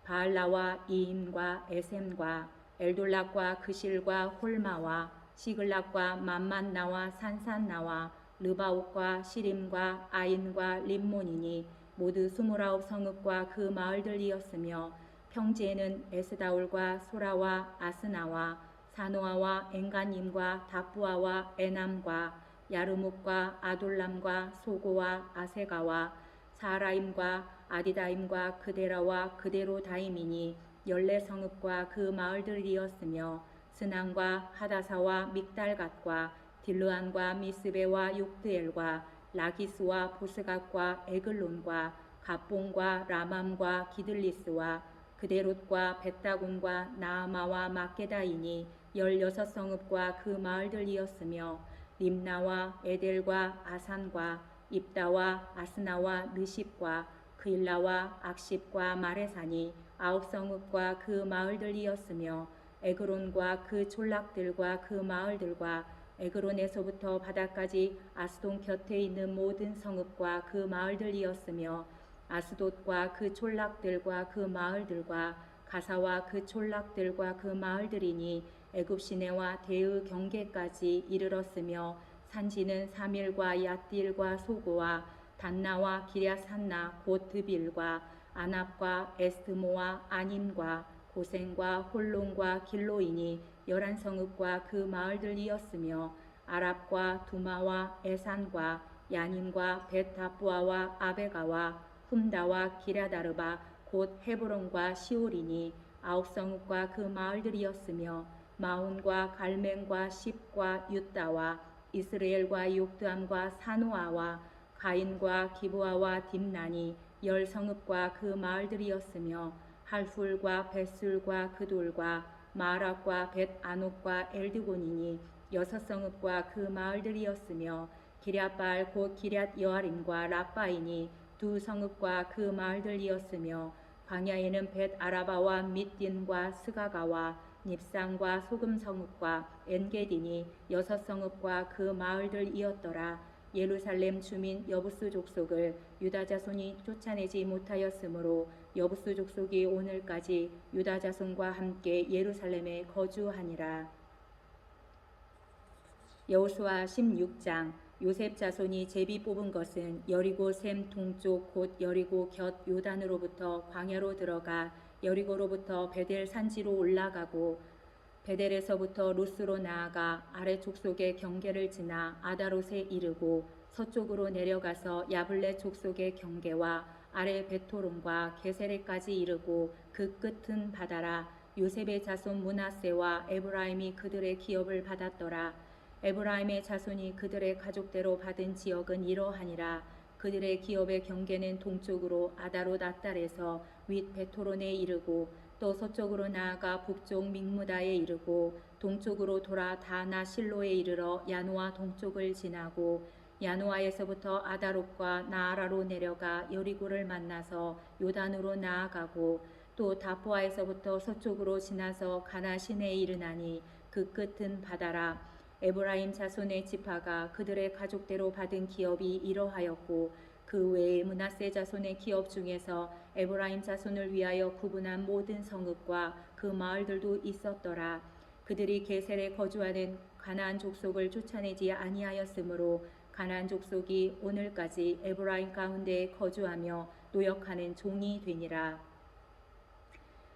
바알라와 이임과 에셈과 엘돌락과 그실과 홀마와 시글락과 맘만나와 산산나와 르바옥과 시림과 아인과 림몬이니 모두 29 성읍과 그 마을들이었으며 평지에는 에스다울과 소라와 아스나와 사노아와 엔가님과 다푸아와 에남과 야르묵과 아돌람과 소고와 아세가와 사라임과 아디다임과 그데라와 그데로다임이니 14성읍과 그 마을들이었으며 스난과 하다사와 믹달갓과 딜르안과 미스베와 욕드엘과 라기스와 보스갓과 에글론과 갑봉과 라맘과 기들리스와 그데롯과 벳다곤과 나아마와 막게다이니 16성읍과 그 마을들이었으며 림나와 에델과 아산과 입다와 아스나와 느십과 그일라와 악십과 마레산이 9성읍과 그 마을들이었으며 에그론과 그 촌락들과 그 마을들과 에그론에서부터 바다까지 아스돈 곁에 있는 모든 성읍과 그 마을들이었으며 아스돗과 그 촌락들과 그 마을들과 가사와 그 촌락들과 그 마을들이니 애굽 시내와 대의 경계까지 이르렀으며 산지는 사밀과 얏딜과 소고와 단나와 기랴산나 곧 드빌과 아납과 에스드모와 아님과 고센과 홀론과 길로이니 11성읍과 그 마을들이었으며 아랍과 두마와 에산과 야님과 벳다부아와 아베가와 훔다와 기랴다르바 곧 헤브론과 시올이니 9성읍과 그 마을들이었으며 마온과 갈맹과 십과 유다와 이스라엘과 욕드암과 사노아와 가인과 기브아와 딥나니 10성읍과 그 마을들이었으며 할훌과 벳술과 그돌과 마락과 벳아녹과 엘드곤이니 6성읍과 그 마을들이었으며 기랴발 곧 기랴 여아림과 라빠이니 2성읍과 그 마을들이었으며 광야에는 벳아라바와 밑딘과 스가가와 닙상과 소금성읍과 엔게디니 6성읍과 그 마을들이었더라. 예루살렘 주민 여부스 족속을 유다 자손이 쫓아내지 못하였으므로 여부스 족속이 오늘까지 유다 자손과 함께 예루살렘에 거주하니라. 여호수아 16장. 요셉 자손이 제비 뽑은 것은 여리고 샘 동쪽 곧 여리고 곁 요단으로부터 광야로 들어가 여리고로부터 베델 산지로 올라가고 베델에서부터 루스로 나아가 아래 족속의 경계를 지나 아다롯에 이르고 서쪽으로 내려가서 야블레 족속의 경계와 아래 베토론과 게세레까지 이르고 그 끝은 바다라. 요셉의 자손 므낫세와 에브라임이 그들의 기업을 받았더라. 에브라임의 자손이 그들의 가족대로 받은 지역은 이러하니라. 그들의 기업의 경계는 동쪽으로 아다롯 아달에서 윗 베토론에 이르고 또 서쪽으로 나아가 북쪽 믹무다에 이르고 동쪽으로 돌아 다나 실로에 이르러 야노아 동쪽을 지나고 야노아에서부터 아다롯과 나아라로 내려가 여리고를 만나서 요단으로 나아가고 또 다포아에서부터 서쪽으로 지나서 가나 시내에 이르나니 그 끝은 바다라. 에브라임 자손의 지파가 그들의 가족대로 받은 기업이 이러하였고 그 외에 므낫세 자손의 기업 중에서 에브라임 자손을 위하여 구분한 모든 성읍과 그 마을들도 있었더라. 그들이 게셀에 거주하는 가나안 족속을 쫓아내지 아니하였으므로 가나안 족속이 오늘까지 에브라임 가운데에 거주하며 노역하는 종이 되니라.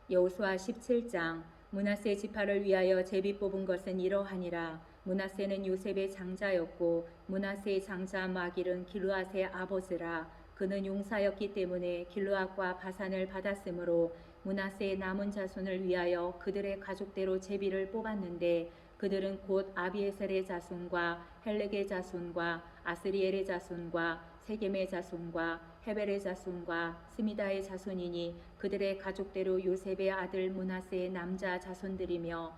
여호수아 17장. 므낫세 지파를 위하여 제비 뽑은 것은 이러하니라. 므낫세는 요셉의 장자였고 므낫세의 장자 마길은 길르앗의 아버지라. 그는 용사였기 때문에 길르앗과 바산을 받았으므로 므낫세의 남은 자손을 위하여 그들의 가족대로 제비를 뽑았는데 그들은 곧 아비에셀의 자손과 헬렉의 자손과 아스리엘의 자손과 세겜의 자손과 헤벨의 자손과 스미다의 자손이니 그들의 가족대로 요셉의 아들 므낫세의 남자 자손들이며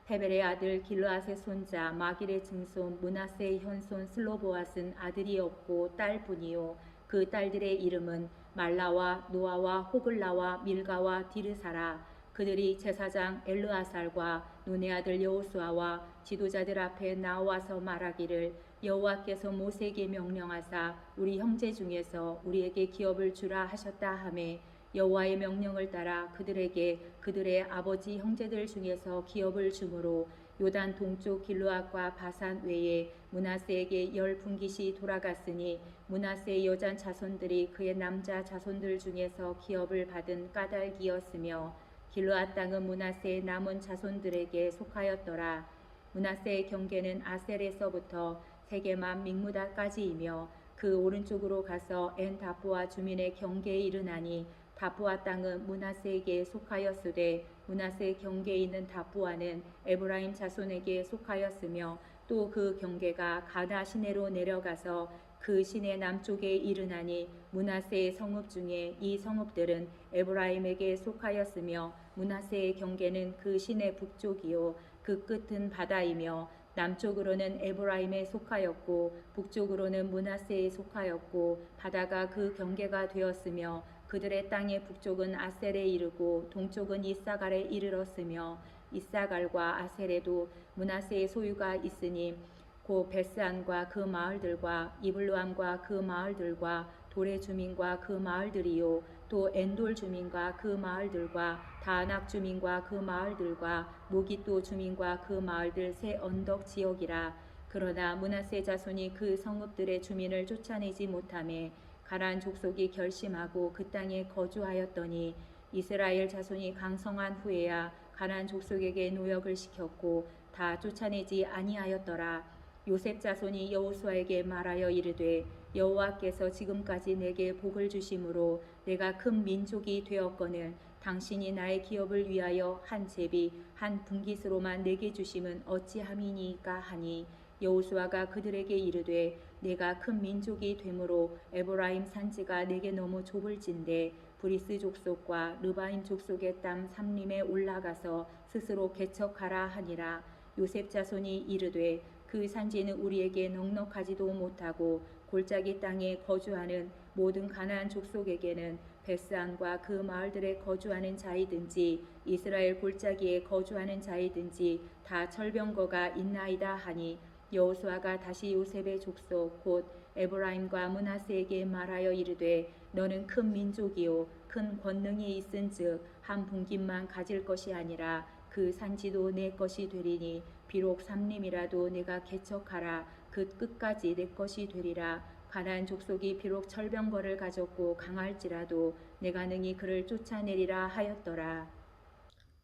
헤벨의 아들 길르앗의 손자 마길의 증손 므낫세의 현손 슬로보앗은 아들이 없고 딸뿐이요 그 딸들의 이름은 말라와 노아와 호글라와 밀가와 디르사라. 그들이 제사장 엘르아살과 눈의 아들 여호수아와 지도자들 앞에 나와서 말하기를 여호와께서 모세에게 명령하사 우리 형제 중에서 우리에게 기업을 주라 하셨다 하매 여호와의 명령을 따라 그들에게 그들의 아버지 형제들 중에서 기업을 주므로 요단 동쪽 길르앗과 바산 외에 므낫세에게 10분깃이 돌아갔으니 므낫세의 여자 자손들이 그의 남자 자손들 중에서 기업을 받은 까닭이었으며 길르앗 땅은 므낫세의 남은 자손들에게 속하였더라. 므낫세의 경계는 아셀에서부터 세게만 믹무다까지이며 그 오른쪽으로 가서 엔 다프와 주민의 경계에 이르나니 다프와 땅은 므낫세에게 속하였으되 므낫세의 경계에 있는 다프와는 에브라임 자손에게 속하였으며 또 그 경계가 가나 시내로 내려가서 그 시내 남쪽에 이르나니 므낫세의 성읍 중에 이 성읍들은 에브라임에게 속하였으며 므낫세의 경계는 그 시내 북쪽이요 그 끝은 바다이며 남쪽으로는 에브라임에 속하였고 북쪽으로는 므낫세에 속하였고 바다가 그 경계가 되었으며 그들의 땅의 북쪽은 아셀에 이르고 동쪽은 이사갈에 이르렀으며 이사갈과 아셀에도 므낫세의 소유가 있으니 곧 베스안과 그 마을들과 이블루암과 그 마을들과 돌의 주민과 그 마을들이요 또 엔돌 주민과 그 마을들과 다낙 주민과 그 마을들과 모깃도 주민과 그 마을들 세 언덕 지역이라. 그러나 므낫세 자손이 그 성읍들의 주민을 쫓아내지 못하매 가나안 족속이 결심하고 그 땅에 거주하였더니 이스라엘 자손이 강성한 후에야 가나안 족속에게 노역을 시켰고 다 쫓아내지 아니하였더라. 요셉 자손이 여호수아에게 말하여 이르되 여호와께서 지금까지 내게 복을 주심으로 내가 큰 민족이 되었거늘 당신이 나의 기업을 위하여 한 제비 한 분깃으로만 내게 주심은 어찌함이니까 하니 여호수아가 그들에게 이르되 내가 큰 민족이 되므로 에브라임 산지가 내게 너무 좁을진데 브리스 족속과 르바임 족속의 땅 삼림에 올라가서 스스로 개척하라 하니라. 요셉 자손이 이르되 그 산지는 우리에게 넉넉하지도 못하고 골짜기 땅에 거주하는 모든 가나안 족속에게는 베스안과 그 마을들에 거주하는 자이든지 이스라엘 골짜기에 거주하는 자이든지 다 철병거가 있나이다 하니 여호수아가 다시 요셉의 족속 곧 에브라임과 므낫세에게 말하여 이르되 너는 큰 민족이요 큰 권능이 있은즉 한 분깃만 가질 것이 아니라 그 산지도 내 것이 되리니 비록 삼림이라도 내가 개척하라 그 끝까지 내 것이 되리라. 가나안 족속이 비록 철병거를 가졌고 강할지라도 내가 능히 그를 쫓아내리라 하였더라.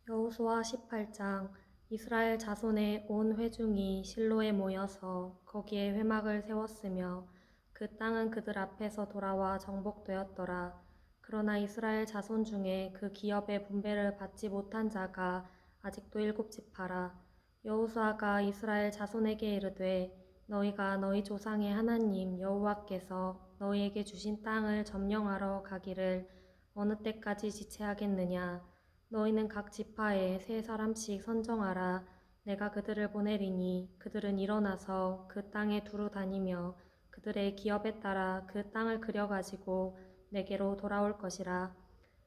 여호수아 18장. 이스라엘 자손의 온 회중이 실로에 모여서 거기에 회막을 세웠으며 그 땅은 그들 앞에서 돌아와 정복되었더라. 그러나 이스라엘 자손 중에 그 기업의 분배를 받지 못한 자가 아직도 7지파라. 여호수아가 이스라엘 자손에게 이르되 너희가 너희 조상의 하나님 여호와께서 너희에게 주신 땅을 점령하러 가기를 어느 때까지 지체하겠느냐. 너희는 각 지파에 3사람씩 선정하라. 내가 그들을 보내리니 그들은 일어나서 그 땅에 두루 다니며 그들의 기업에 따라 그 땅을 그려가지고 내게로 돌아올 것이라.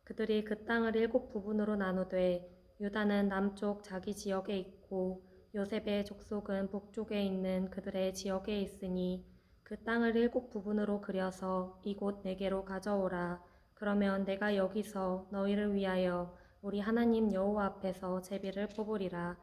그들이 그 땅을 7부분으로 나누되 유다는 남쪽 자기 지역에 있고 요셉의 족속은 북쪽에 있는 그들의 지역에 있으니 그 땅을 7부분으로 그려서 이곳 내게로 가져오라. 그러면 내가 여기서 너희를 위하여 우리 하나님 여호와 앞에서 제비를 뽑으리라.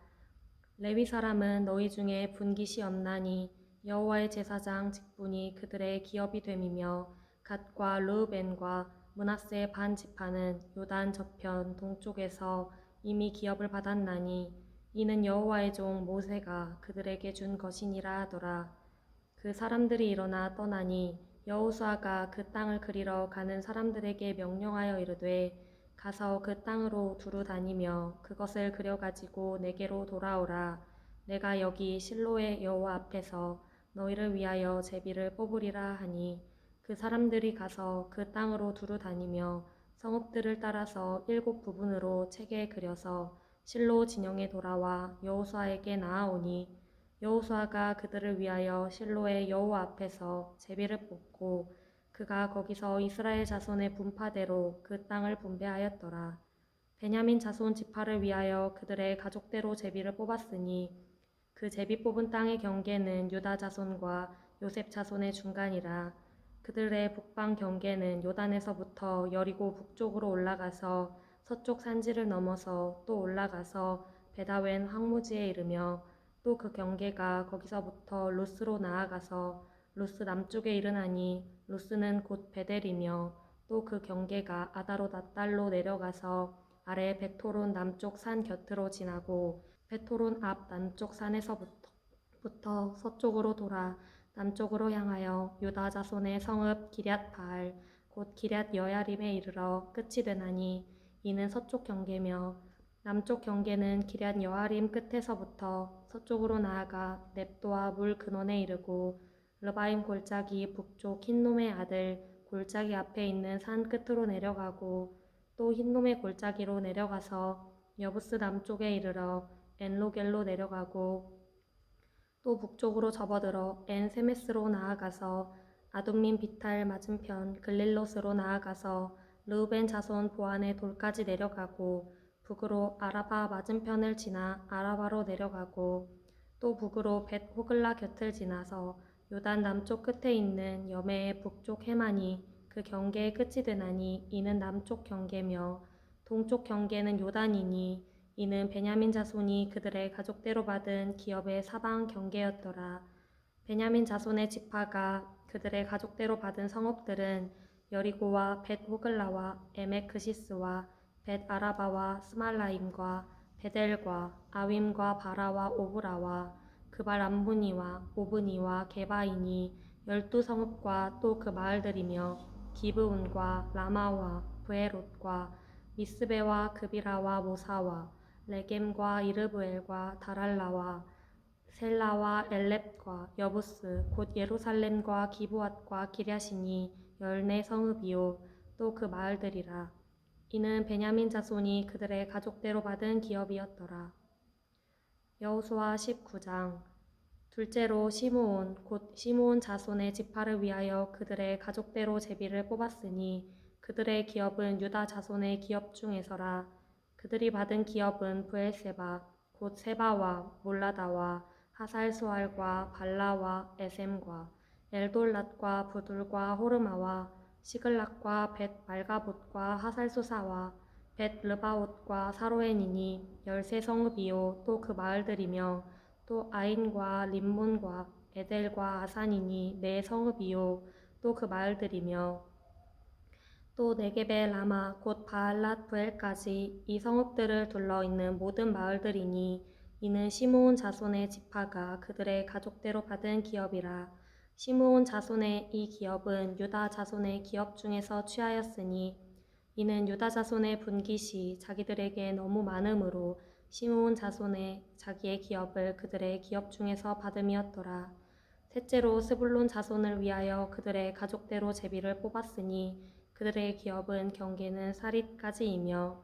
레위 사람은 너희 중에 분깃이 없나니 여호와의 제사장 직분이 그들의 기업이 됨이며 갓과 르우벤과 므낫세의 반 지파는 요단 저편 동쪽에서 이미 기업을 받았나니 이는 여호와의 종 모세가 그들에게 준 것이니라 하더라. 그 사람들이 일어나 떠나니 여호수아가 그 땅을 그리러 가는 사람들에게 명령하여 이르되 가서 그 땅으로 두루 다니며 그것을 그려 가지고 내게로 돌아오라. 내가 여기 실로의 여호와 앞에서 너희를 위하여 제비를 뽑으리라 하니 그 사람들이 가서 그 땅으로 두루 다니며 성읍들을 따라서 7 부분으로 책에 그려서 실로 진영에 돌아와 여호수아에게 나아오니 여호수아가 그들을 위하여 실로의 여호와 앞에서 제비를 뽑고 그가 거기서 이스라엘 자손의 분파대로 그 땅을 분배하였더라. 베냐민 자손 지파를 위하여 그들의 가족대로 제비를 뽑았으니 그 제비 뽑은 땅의 경계는 유다 자손과 요셉 자손의 중간이라. 그들의 북방 경계는 요단에서부터 여리고 북쪽으로 올라가서 서쪽 산지를 넘어서 또 올라가서 베다웬 황무지에 이르며 또 그 경계가 거기서부터 루스로 나아가서 루스 남쪽에 이르나니 루스는 곧 베델이며 또 그 경계가 아다롯 내려가서 아래 베토론 남쪽 산 곁으로 지나고 베토론 앞 남쪽 산에서부터 서쪽으로 돌아 남쪽으로 향하여 유다 자손의 성읍 기럇 바알 곧 기럇 여야림에 이르러 끝이 되나니 이는 서쪽 경계며 남쪽 경계는 기럇 여아림 끝에서부터 서쪽으로 나아가 넵도와 물 근원에 이르고 르바임 골짜기 북쪽 흰놈의 아들 골짜기 앞에 있는 산 끝으로 내려가고 또 흰놈의 골짜기로 내려가서 여부스 남쪽에 이르러 엔로겔로 내려가고 또 북쪽으로 접어들어 엔세메스로 나아가서 아둠민 비탈 맞은편 글릴롯으로 나아가서 르우벤 자손 보안의 돌까지 내려가고 북으로 아라바 맞은편을 지나 아라바로 내려가고 또 북으로 벳 호글라 곁을 지나서 요단 남쪽 끝에 있는 여매의 북쪽 해만이 그 경계의 끝이 되나니 이는 남쪽 경계며 동쪽 경계는 요단이니 이는 베냐민 자손이 그들의 가족대로 받은 기업의 사방 경계였더라. 베냐민 자손의 지파가 그들의 가족대로 받은 성읍들은 여리고와 벳 호글라와 에메크시스와 벳 아라바와 스말라임과 베델과 아윈과 바라와 오브라와 그발 암분이와 오브니와 게바이니 12성읍과 또 그 마을들이며 기브온과 라마와 브에롯과 미스베와 그비라와 모사와 레겜과 이르브엘과 다랄라와 셀라와 엘렙과 여부스 곧 예루살렘과 기브앗과 기랴시니 14성읍이요 또 그 마을들이라. 이는 베냐민 자손이 그들의 가족대로 받은 기업이었더라. 여호수아 19장. 둘째로 시므온 곧 시므온 자손의 지파를 위하여 그들의 가족대로 제비를 뽑았으니 그들의 기업은 유다 자손의 기업 중에서라. 그들이 받은 기업은 브엘세바 곧 세바와 몰라다와 하살수알과 발라와 에셈과 엘돌랏과 부둘과 호르마와 시글락과 벳 말가봇과 하살수사와 벳 르바옷과 사로엔이니 13성읍이요 또 그 마을들이며 또 아인과 림몬과 에델과 아산이니 4성읍이요 또 그 마을들이며 또 네겝의 라마 곧 바알랏 부엘까지 이 성읍들을 둘러 있는 모든 마을들이니 이는 시므온 자손의 지파가 그들의 가족대로 받은 기업이라. 시므온 자손의 이 기업은 유다 자손의 기업 중에서 취하였으니 이는 유다 자손의 분깃이 자기들에게 너무 많음으로 시므온 자손의 자기의 기업을 그들의 기업 중에서 받음이었더라. 셋째로 스불론 자손을 위하여 그들의 가족대로 제비를 뽑았으니 그들의 기업은 경계는 사릿까지이며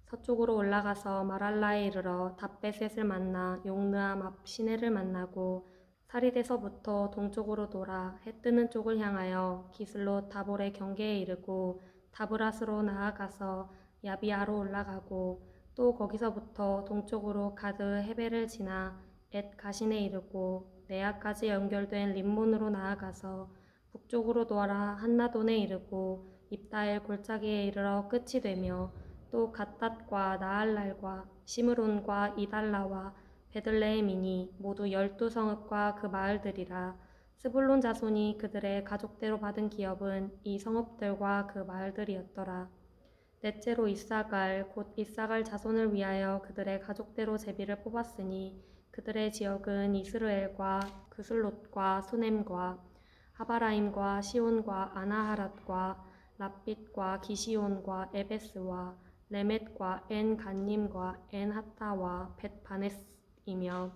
서쪽으로 올라가서 마랄라에 이르러 답베셋을 만나 용르암 앞 시내를 만나고 사릿에서부터 동쪽으로 돌아 해 뜨는 쪽을 향하여 기슬롯 다볼의 경계에 이르고 다브라스로 나아가서 야비아로 올라가고 또 거기서부터 동쪽으로 가드 헤벨을 지나 엣 가신에 이르고 네아까지 연결된 림몬으로 나아가서 북쪽으로 돌아 한나돈에 이르고 입다엘 골짜기에 이르러 끝이 되며 또 갓닷과 나알랄과 시므론과 이달라와 베들레헴이니 모두 12성읍과 그 마을들이라. 스불론 자손이 그들의 가족대로 받은 기업은 이 성읍들과 그 마을들이었더라. 넷째로 이사갈 곧 이사갈 자손을 위하여 그들의 가족대로 제비를 뽑았으니 그들의 지역은 이스르엘과 그슬롯과 수넴과 하바라임과 시온과 아나하랏과 랍빗과 기시온과 에베스와 레멧과 엔 간님과 엔 하타와 벳 바네스이며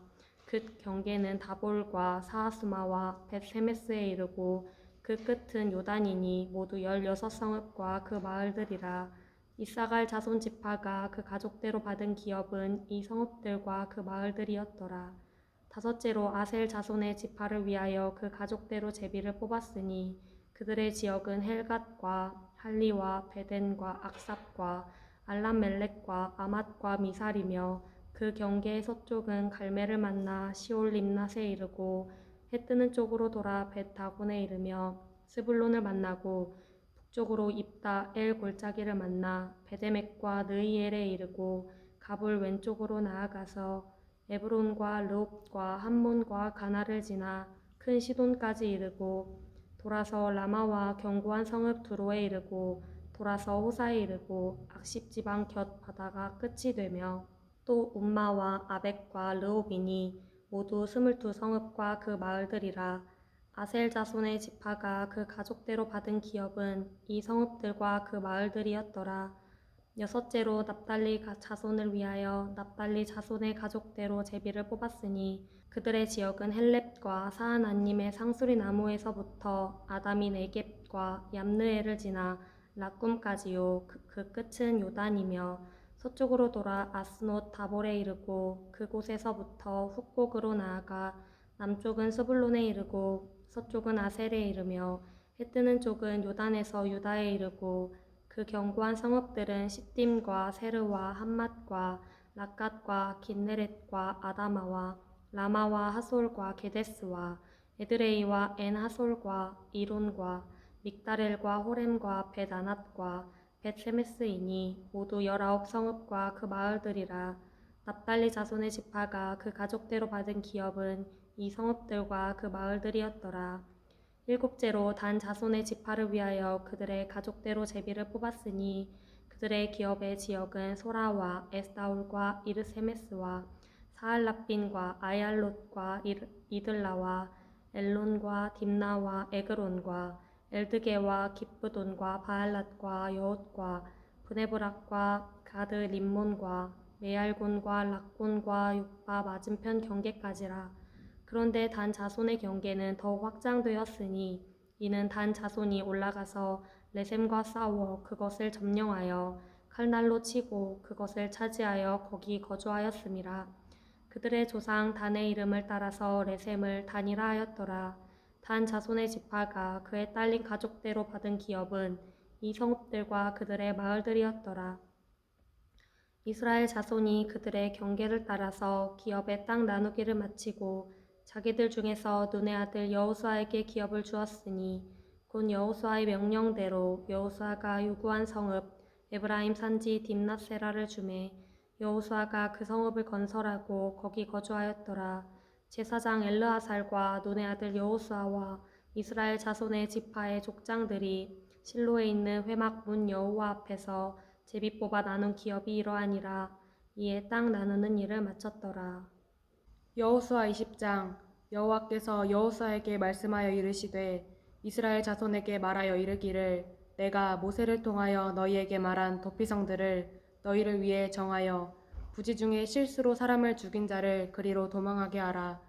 그 경계는 다볼과 사하스마와 벳 세메스에 이르고 그 끝은 요단이니 모두 16성읍과 그 마을들이라. 이사갈 자손 지파가 그 가족대로 받은 기업은 이 성읍들과 그 마을들이었더라. 다섯째로 아셀 자손의 지파를 위하여 그 가족대로 제비를 뽑았으니 그들의 지역은 헬갓과 할리와 베덴과 악삽과 알람멜렉과 아맛과 미살이며 그 경계의 서쪽은 갈멜을 만나 시올 림낫에 이르고 해 뜨는 쪽으로 돌아 벳 다곤에 이르며 스불론을 만나고 북쪽으로 입다 엘 골짜기를 만나 베데멕과 느이엘에 이르고 갑을 왼쪽으로 나아가서 에브론과 르홉과 함몬과 가나를 지나 큰 시돈까지 이르고 돌아서 라마와 견고한 성읍 두로에 이르고 돌아서 호사에 이르고 악십 지방 곁 바다가 끝이 되며 또 움마와 아벡과 르홉이니 모두 22성읍과 그 마을들이라. 아셀 자손의 지파가 그 가족대로 받은 기업은 이 성읍들과 그 마을들이었더라. 여섯째로 납달리 자손을 위하여 납달리 자손의 가족대로 제비를 뽑았으니 그들의 지역은 헬렙과 사하나님의 상수리 나무에서부터 아담이 네겝과 얌느에를 지나 라꿈까지요. 그 끝은 요단이며 서쪽으로 돌아 아스노 다볼에 이르고 그곳에서부터 훅곡으로 나아가 남쪽은 스불론에 이르고 서쪽은 아셀에 이르며 해 뜨는 쪽은 요단에서 유다에 이르고 그 견고한 성읍들은 시딤과 세르와 함맛과 락갓과 긴네렛과 아다마와 라마와 하솔과 게데스와 에드레이와 엔 하솔과 이론과 믹다렐과 호렘과 벳 아낫과 벳 세메스이니 모두 19성읍과 그 마을들이라. 납달리 자손의 지파가 그 가족대로 받은 기업은 이 성읍들과 그 마을들이었더라. 일곱째로 단 자손의 지파를 위하여 그들의 가족대로 제비를 뽑았으니 그들의 기업의 지역은 소라와 에스다올과 이르세메스와 사알랍빈과 아얄롯과 이들라와 엘론과 딥나와 에그론과 엘드게와 기브돈과 바알랏과 여옷과 브네브락과 가드 림몬과 메알곤과 락곤과 욕바 맞은편 경계까지라. 그런데 단 자손의 경계는 더욱 확장되었으니 이는 단 자손이 올라가서 레셈과 싸워 그것을 점령하여 칼날로 치고 그것을 차지하여 거기 거주하였음이라. 그들의 조상 단의 이름을 따라서 레셈을 단이라 하였더라. 단 자손의 지파가 그의 딸린 가족대로 받은 기업은 이 성읍들과 그들의 마을들이었더라. 이스라엘 자손이 그들의 경계를 따라서 기업의 땅 나누기를 마치고 자기들 중에서 눈의 아들 여호수아에게 기업을 주었으니 곧 여호수아의 명령대로 여호수아가 요구한 성읍 에브라임 산지 딥낫세라를 주매 여호수아가 그 성읍을 건설하고 거기 거주하였더라. 제사장 엘르아살과 눈의 아들 여호수아와 이스라엘 자손의 지파의 족장들이 실로에 있는 회막 문 여호와 앞에서 제비 뽑아 나눈 기업이 이러하니라. 이에 땅 나누는 일을 마쳤더라. 여호수아 20장. 여호와께서 여호수아에게 말씀하여 이르시되 이스라엘 자손에게 말하여 이르기를 내가 모세를 통하여 너희에게 말한 도피성들을 너희를 위해 정하여 부지 중에 실수로 사람을 죽인 자를 그리로 도망하게 하라.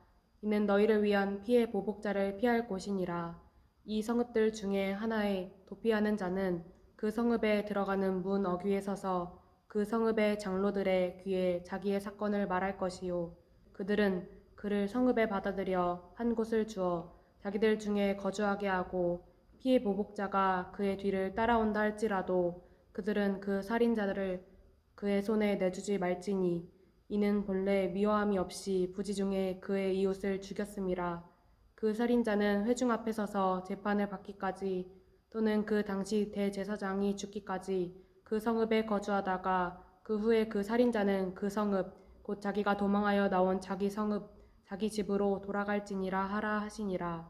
이는 너희를 위한 피해 보복자를 피할 곳이니라. 이 성읍들 중에 하나에 도피하는 자는 그 성읍에 들어가는 문 어귀에 서서 그 성읍의 장로들의 귀에 자기의 사건을 말할 것이요. 그들은 그를 성읍에 받아들여 한 곳을 주어 자기들 중에 거주하게 하고 피해 보복자가 그의 뒤를 따라온다 할지라도 그들은 그 살인자들을 그의 손에 내주지 말지니 이는 본래 미워함이 없이 부지 중에 그의 이웃을 죽였음이라. 그 살인자는 회중 앞에 서서 재판을 받기까지 또는 그 당시 대제사장이 죽기까지 그 성읍에 거주하다가 그 후에 그 살인자는 그 성읍 곧 자기가 도망하여 나온 자기 성읍 자기 집으로 돌아갈지니라 하라 하시니라.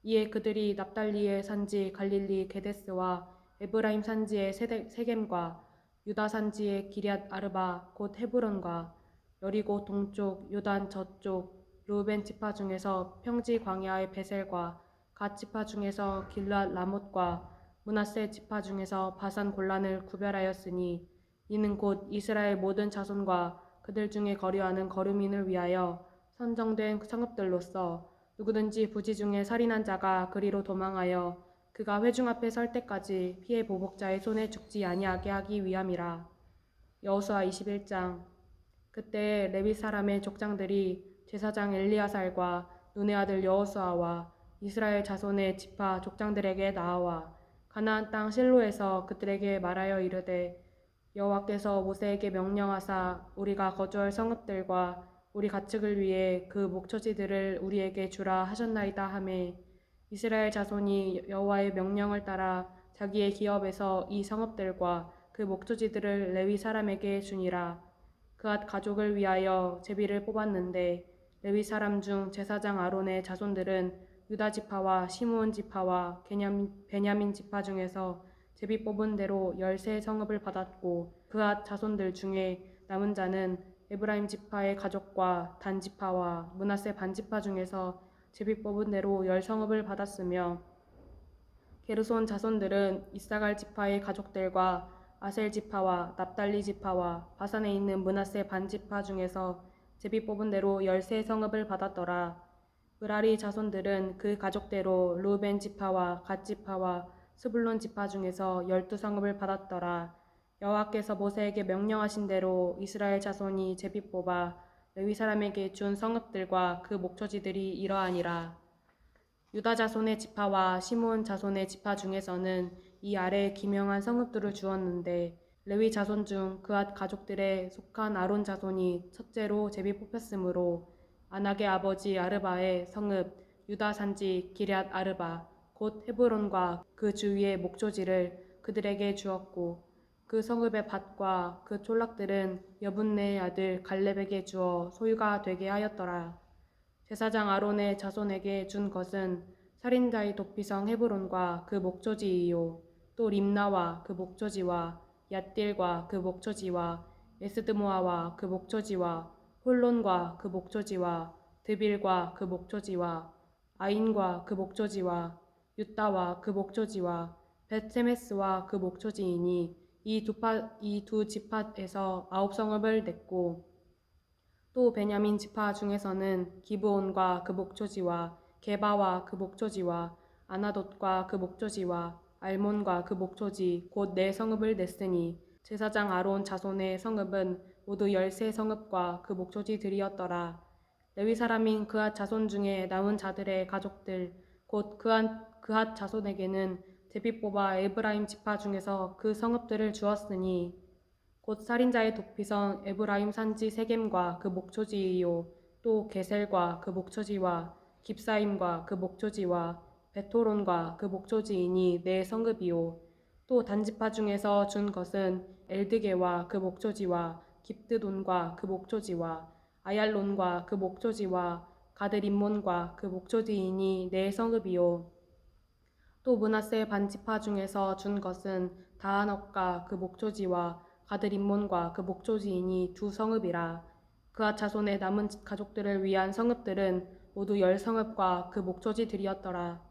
이에 그들이 납달리의 산지 갈릴리 게데스와 에브라임 산지의 세겜과 유다 산지의 기럇 아르바 곧 헤브론과 여리고 동쪽 요단 저쪽 르우벤 지파 중에서 평지 광야의 베셀과 갓 지파 중에서 길앗 라못과 므낫세 지파 중에서 바산 골란을 구별하였으니 이는 곧 이스라엘 모든 자손과 그들 중에 거류하는 거류민을 위하여 선정된 성읍들로서 누구든지 부지 중에 살인한 자가 그리로 도망하여 그가 회중 앞에 설 때까지 피해 보복자의 손에 죽지 아니하게 하기 위함이라. 여호수아 21장. 그때 레위 사람의 족장들이 제사장 엘리야살과 눈의 아들 여호수아와 이스라엘 자손의 지파 족장들에게 나아와 가나안 땅 실로에서 그들에게 말하여 이르되 여호와께서 모세에게 명령하사 우리가 거주할 성읍들과 우리 가축을 위해 그 목초지들을 우리에게 주라 하셨나이다 하매 이스라엘 자손이 여호와의 명령을 따라 자기의 기업에서 이 성읍들과 그 목초지들을 레위 사람에게 주니라. 그앗 가족을 위하여 제비를 뽑았는데 레위 사람 중 제사장 아론의 자손들은 유다 지파와 시므온 지파와 베냐민 지파 중에서 제비 뽑은 대로 13성읍을 받았고 그앗 자손들 중에 남은 자는 에브라임 지파의 가족과 단 지파와 므낫세 반 지파 중에서 제비 뽑은 대로 10성읍을 받았으며 게르손 자손들은 이사갈 지파의 가족들과 아셀 지파와 납달리 지파와 바산에 있는 므낫세 반 지파 중에서 제비 뽑은 대로 13성읍을 받았더라. 므라리 자손들은 그 가족대로 루벤 지파와 갓 지파와 스불론 지파 중에서 12성읍을 받았더라. 여호와께서 모세에게 명령하신 대로 이스라엘 자손이 제비 뽑아 레위 사람에게 준 성읍들과 그 목초지들이 이러하니라. 유다 자손의 지파와 시므온 자손의 지파 중에서는 이 아래 기명한 성읍들을 주었는데 레위 자손 중 그앗 가족들에 속한 아론 자손이 첫째로 제비 뽑혔으므로 아낙의 아버지 아르바의 성읍 유다 산지 기럇 아르바 곧 헤브론과 그 주위의 목초지를 그들에게 주었고 그 성읍의 밭과 그 촌락들은 여분네의 아들 갈렙에게 주어 소유가 되게 하였더라. 제사장 아론의 자손에게 준 것은 살인자의 도피성 헤브론과 그 목초지이요 또 림나와 그 목초지와 얏딜과 그 목초지와 에스드모아와 그 목초지와 홀론과 그 목초지와 드빌과 그 목초지와 아인과 그 목초지와 유따와 그 목초지와 벳세메스와 그 목초지이니 이 두 지파에서 9성읍을 냈고 또 베냐민 지파 중에서는 기브온과 그 목초지와 게바와 그 목초지와 아나돗과 그 목초지와 알몬과 그 목초지 곧 4성읍을 냈으니 제사장 아론 자손의 성읍은 모두 13성읍과 그 목초지들이었더라. 레위 사람인 그앗 자손 중에 남은 자들의 가족들 곧 그앗 자손에게는 제비 뽑아 에브라임 지파 중에서 그 성읍들을 주었으니 곧 살인자의 도피성 에브라임 산지 세겜과 그 목초지이요 또 게셀과 그 목초지와 깁사임과 그 목초지와 베토론과 그 목초지이니 4성읍이요 또 단지파 중에서 준 것은 엘드게와 그 목초지와 깁드돈과 그 목초지와 아얄론과 그 목초지와 가드림몬과 그 목초지이니 4성읍이요 또 므낫세 반지파 중에서 준 것은 다하넉과 그 목초지와 가드림몬과 그 목초지이니 2성읍이라. 그앗 자손의 남은 가족들을 위한 성읍들은 모두 10성읍과 그 목초지들이었더라.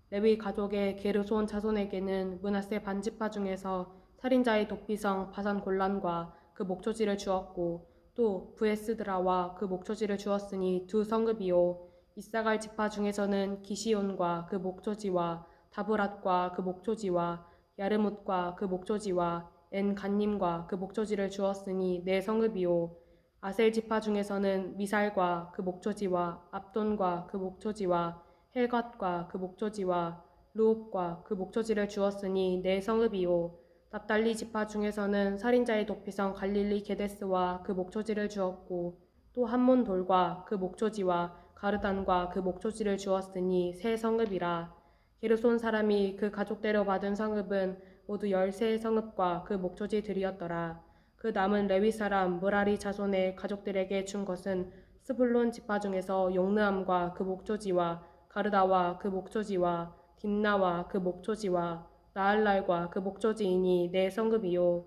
레위 가족의 게르손 자손에게는 므낫세 반지파 중에서 살인자의 도피성 바산 골란과 그 목초지를 주었고 또 브에스드라와 그 목초지를 주었으니 2성읍이요 이사갈 지파 중에서는 기시온과 그 목초지와 다브랏과 그 목초지와 야르뭇과 그 목초지와 엔간님과 그 목초지를 주었으니 4성읍이요 아셀 지파 중에서는 미살과 그 목초지와 압돈과 그 목초지와 헬갓과 그 목초지와 루옵과 그 목초지를 주었으니 4성읍이요 납달리 지파 중에서는 살인자의 도피성 갈릴리 게데스와 그 목초지를 주었고 또 함몬 돌과 그 목초지와 가르단과 그 목초지를 주었으니 3성읍이라. 게르손 사람이 그 가족대로 받은 성읍은 모두 13성읍과 그 목초지들이었더라. 그 남은 레위 사람 므라리 자손의 가족들에게 준 것은 스불론 지파 중에서 용르암과 그 목초지와 가르다와 그 목초지와 딥나와 그 목초지와 나알랄과 그 목초지이니 4성읍이요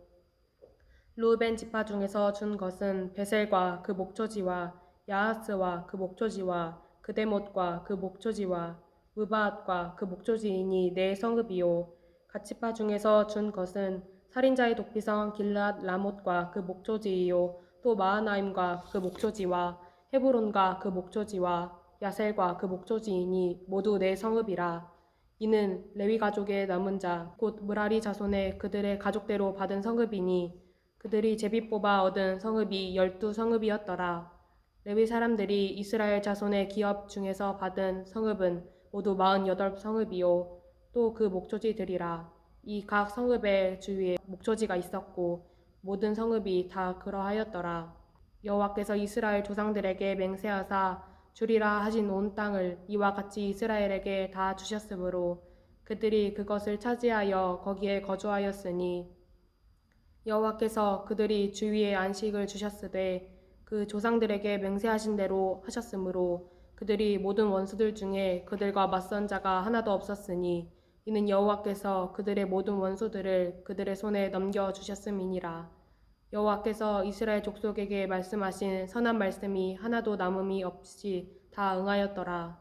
루벤 지파 중에서 준 것은 베셀과 그 목초지와 야하스와 그 목초지와 그데못과 그 목초지와 무바앗과 그 목조지인이 네 성읍이요 갓지파 중에서 준 것은 살인자의 도피성 길앗 라못과 그 목조지이요 또 마하나임과 그 목조지와 헤브론과 그 목조지와 야셀과 그 목조지이니 모두 네 성읍이라. 이는 레위 가족의 남은 자 곧 무라리 자손의 그들의 가족대로 받은 성읍이니 그들이 제비 뽑아 얻은 성읍이 12성읍이었더라. 레위 사람들이 이스라엘 자손의 기업 중에서 받은 성읍은 모두 48성읍이요 또 그 목조지들이라. 이 각 성읍의 주위에 목조지가 있었고 모든 성읍이 다 그러하였더라. 여호와께서 이스라엘 조상들에게 맹세하사 주리라 하신 온 땅을 이와 같이 이스라엘에게 다 주셨으므로 그들이 그것을 차지하여 거기에 거주하였으니 여호와께서 그들이 주위에 안식을 주셨으되 그 조상들에게 맹세하신 대로 하셨으므로 그들이 모든 원수들 중에 그들과 맞선 자가 하나도 없었으니 이는 여호와께서 그들의 모든 원수들을 그들의 손에 넘겨 주셨음이니라. 여호와께서 이스라엘 족속에게 말씀하신 선한 말씀이 하나도 남음이 없이 다 응하였더라.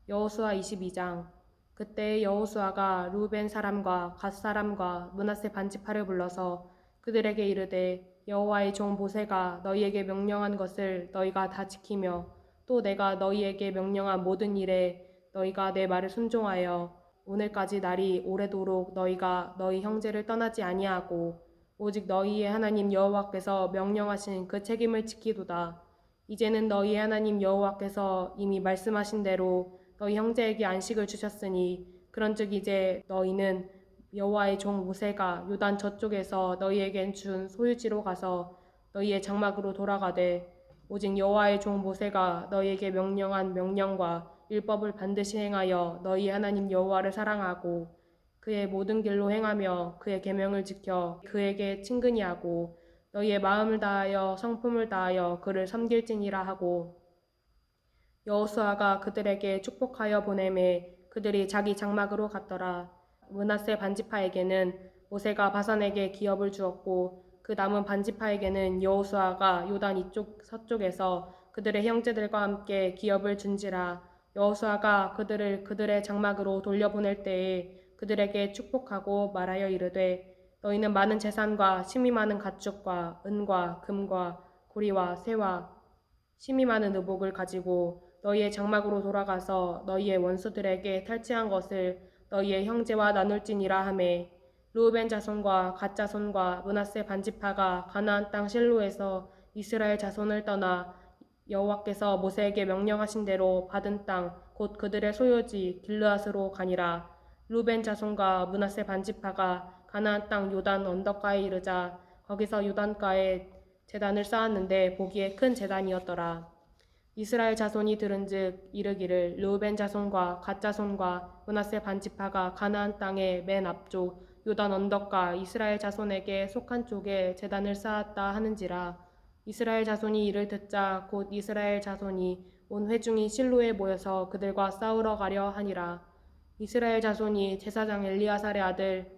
여호수아 22장. 그때 여호수아가 루벤 사람과 갓 사람과 므낫세 반지파를 불러서 그들에게 이르되 여호와의 종 모세가 너희에게 명령한 것을 너희가 다 지키며 또 내가 너희에게 명령한 모든 일에 너희가 내 말을 순종하여 오늘까지 날이 오래도록 너희가 너희 형제를 떠나지 아니하고 오직 너희의 하나님 여호와께서 명령하신 그 책임을 지키도다. 이제는 너희의 하나님 여호와께서 이미 말씀하신 대로 너희 형제에게 안식을 주셨으니 그런즉 이제 너희는 여호와의 종 모세가 요단 저쪽에서 너희에게 준 소유지로 가서 너희의 장막으로 돌아가되 오직 여호와의 종 모세가 너희에게 명령한 명령과 율법을 반드시 행하여 너희 하나님 여호와를 사랑하고 그의 모든 길로 행하며 그의 계명을 지켜 그에게 친근히 하고 너희의 마음을 다하여 성품을 다하여 그를 섬길지니라 하고 여호수아가 그들에게 축복하여 보내매 그들이 자기 장막으로 갔더라. 므낫세 반지파에게는 모세가 바산에게 기업을 주었고 그 남은 반지파에게는 여호수아가 요단 이쪽 서쪽에서 그들의 형제들과 함께 기업을 준지라. 여호수아가 그들을 그들의 장막으로 돌려보낼 때에 그들에게 축복하고 말하여 이르되 너희는 많은 재산과 심이 많은 가축과 은과 금과 고리와 새와 심이 많은 의복을 가지고 너희의 장막으로 돌아가서 너희의 원수들에게 탈취한 것을 너희의 형제와 나눌지니라 하매 르우벤 자손과 갓 자손과 므낫세 반지파가 가나안 땅 실로에서 이스라엘 자손을 떠나 여호와께서 모세에게 명령하신 대로 받은 땅 곧 그들의 소유지 길르앗으로 가니라. 르우벤 자손과 므낫세 반지파가 가나안 땅 요단 언덕가에 이르자 거기서 요단가에 제단을 쌓았는데 보기에 큰 제단이었더라. 이스라엘 자손이 들은즉 이르기를 르우벤 자손과 갓 자손과 므낫세 반지파가 가나안 땅의 맨 앞쪽 요단 언덕가 이스라엘 자손에게 속한 쪽에 제단을 쌓았다 하는지라. 이스라엘 자손이 이를 듣자 곧 이스라엘 자손이 온 회중이 실로에 모여서 그들과 싸우러 가려 하니라. 이스라엘 자손이 제사장 엘리아살의 아들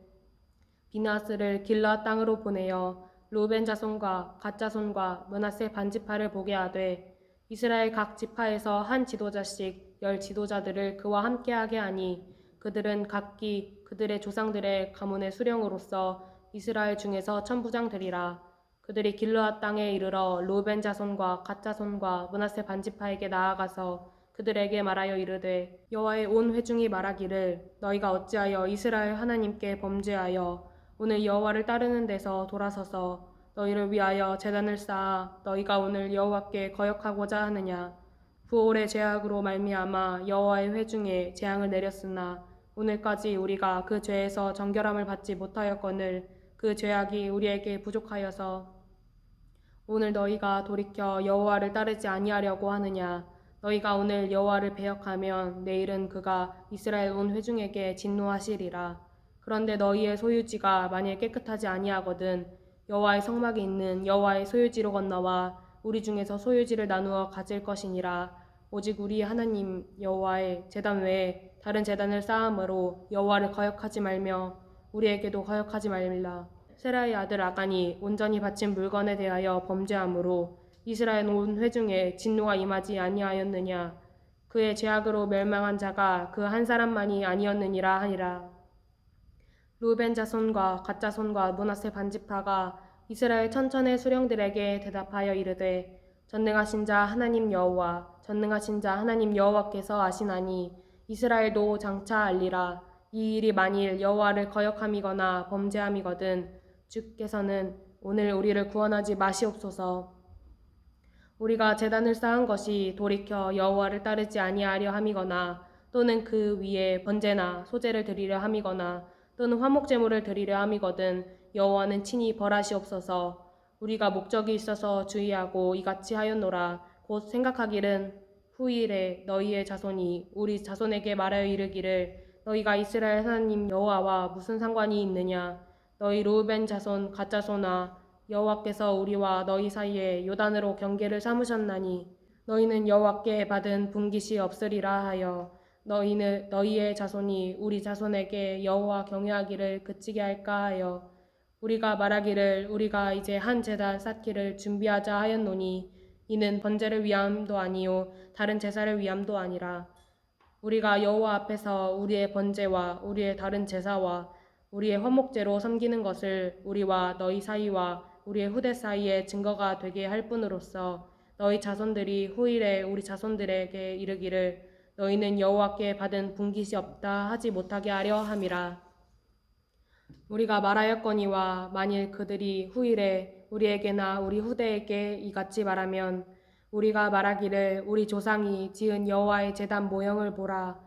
비나스를 길르앗 땅으로 보내어 르우벤 자손과 갓 자손과 므낫세 반지파를 보게 하되 이스라엘 각 지파에서 한 지도자씩 10 지도자들을 그와 함께하게 하니 그들은 각기 그들의 조상들의 가문의 수령으로서 이스라엘 중에서 천부장들이라. 그들이 길르앗 땅에 이르러 르우벤 자손과 갓 자손과 므낫세 반지파에게 나아가서 그들에게 말하여 이르되 여호와의 온 회중이 말하기를 너희가 어찌하여 이스라엘 하나님께 범죄하여 오늘 여호와를 따르는 데서 돌아서서 너희를 위하여 제단을 쌓아 너희가 오늘 여호와께 거역하고자 하느냐. 부올의 죄악으로 말미암아 여호와의 회중에 재앙을 내렸으나 오늘까지 우리가 그 죄에서 정결함을 받지 못하였거늘 그 죄악이 우리에게 부족하여서 오늘 너희가 돌이켜 여호와를 따르지 아니하려고 하느냐. 너희가 오늘 여호와를 배역하면 내일은 그가 이스라엘 온 회중에게 진노하시리라. 그런데 너희의 소유지가 만일 깨끗하지 아니하거든 여호와의 성막이 있는 여호와의 소유지로 건너와 우리 중에서 소유지를 나누어 가질 것이니라. 오직 우리 하나님 여호와의 제단 외에 다른 제단을 쌓음으로 여호와를 거역하지 말며 우리에게도 거역하지 말라. 세라의 아들 아간이 온전히 바친 물건에 대하여 범죄함으로 이스라엘 온 회중에 진노가 임하지 아니하였느냐. 그의 죄악으로 멸망한 자가 그 한 사람만이 아니었느니라 하니라. 루벤 자손과 갓 자손과 므낫세 반지파가 이스라엘 천천의 수령들에게 대답하여 이르되 전능하신 자 하나님 여호와 전능하신 자 하나님 여호와께서 아시나니 이스라엘도 장차 알리라. 이 일이 만일 여호와를 거역함이거나 범죄함이거든 주께서는 오늘 우리를 구원하지 마시옵소서. 우리가 제단을 쌓은 것이 돌이켜 여호와를 따르지 아니하려 함이거나 또는 그 위에 번제나 소제를 드리려 함이거나 또는 화목 제물을 드리려 함이거든 여호와는 친히 벌하시옵소서. 우리가 목적이 있어서 주의하고 이같이 하였노라. 곧 생각하기는 후일에 너희의 자손이 우리 자손에게 말하여 이르기를 너희가 이스라엘 하나님 여호와와 무슨 상관이 있느냐. 너희 르우벤 자손 갓 자손아 여호와께서 우리와 너희 사이에 요단으로 경계를 삼으셨나니 너희는 여호와께 받은 분깃이 없으리라 하여 너희의 자손이 우리 자손에게 여호와 경외하기를 그치게 할까 하여 우리가 말하기를 우리가 이제 한 제단 쌓기를 준비하자 하였노니 이는 번제를 위함도 아니요 다른 제사를 위함도 아니라 우리가 여호와 앞에서 우리의 번제와 우리의 다른 제사와 우리의 화목제로 섬기는 것을 우리와 너희 사이와 우리의 후대 사이에 증거가 되게 할 뿐으로써 너희 자손들이 후일에 우리 자손들에게 이르기를 너희는 여호와께 받은 분깃이 없다 하지 못하게 하려 함이라. 우리가 말하였거니와 만일 그들이 후일에 우리에게나 우리 후대에게 이같이 말하면 우리가 말하기를 우리 조상이 지은 여호와의 제단 모형을 보라.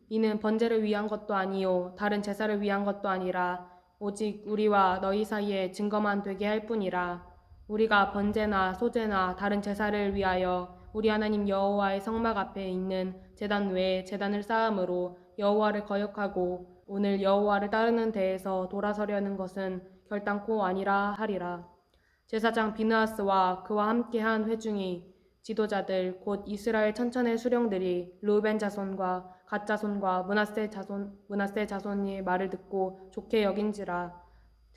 이는 번제를 위한 것도 아니요 다른 제사를 위한 것도 아니라 오직 우리와 너희 사이에 증거만 되게 할 뿐이라. 우리가 번제나 소제나 다른 제사를 위하여 우리 하나님 여호와의 성막 앞에 있는 제단 외에 제단을 쌓음으로 여호와를 거역하고 오늘 여호와를 따르는 데에서 돌아서려는 것은 결단코 아니라 하리라. 제사장 비느하스와 그와 함께한 회중이 지도자들 곧 이스라엘 천천의 수령들이 르우벤 자손과 갓 자손과 므낫세 자손의 말을 듣고 좋게 여긴지라.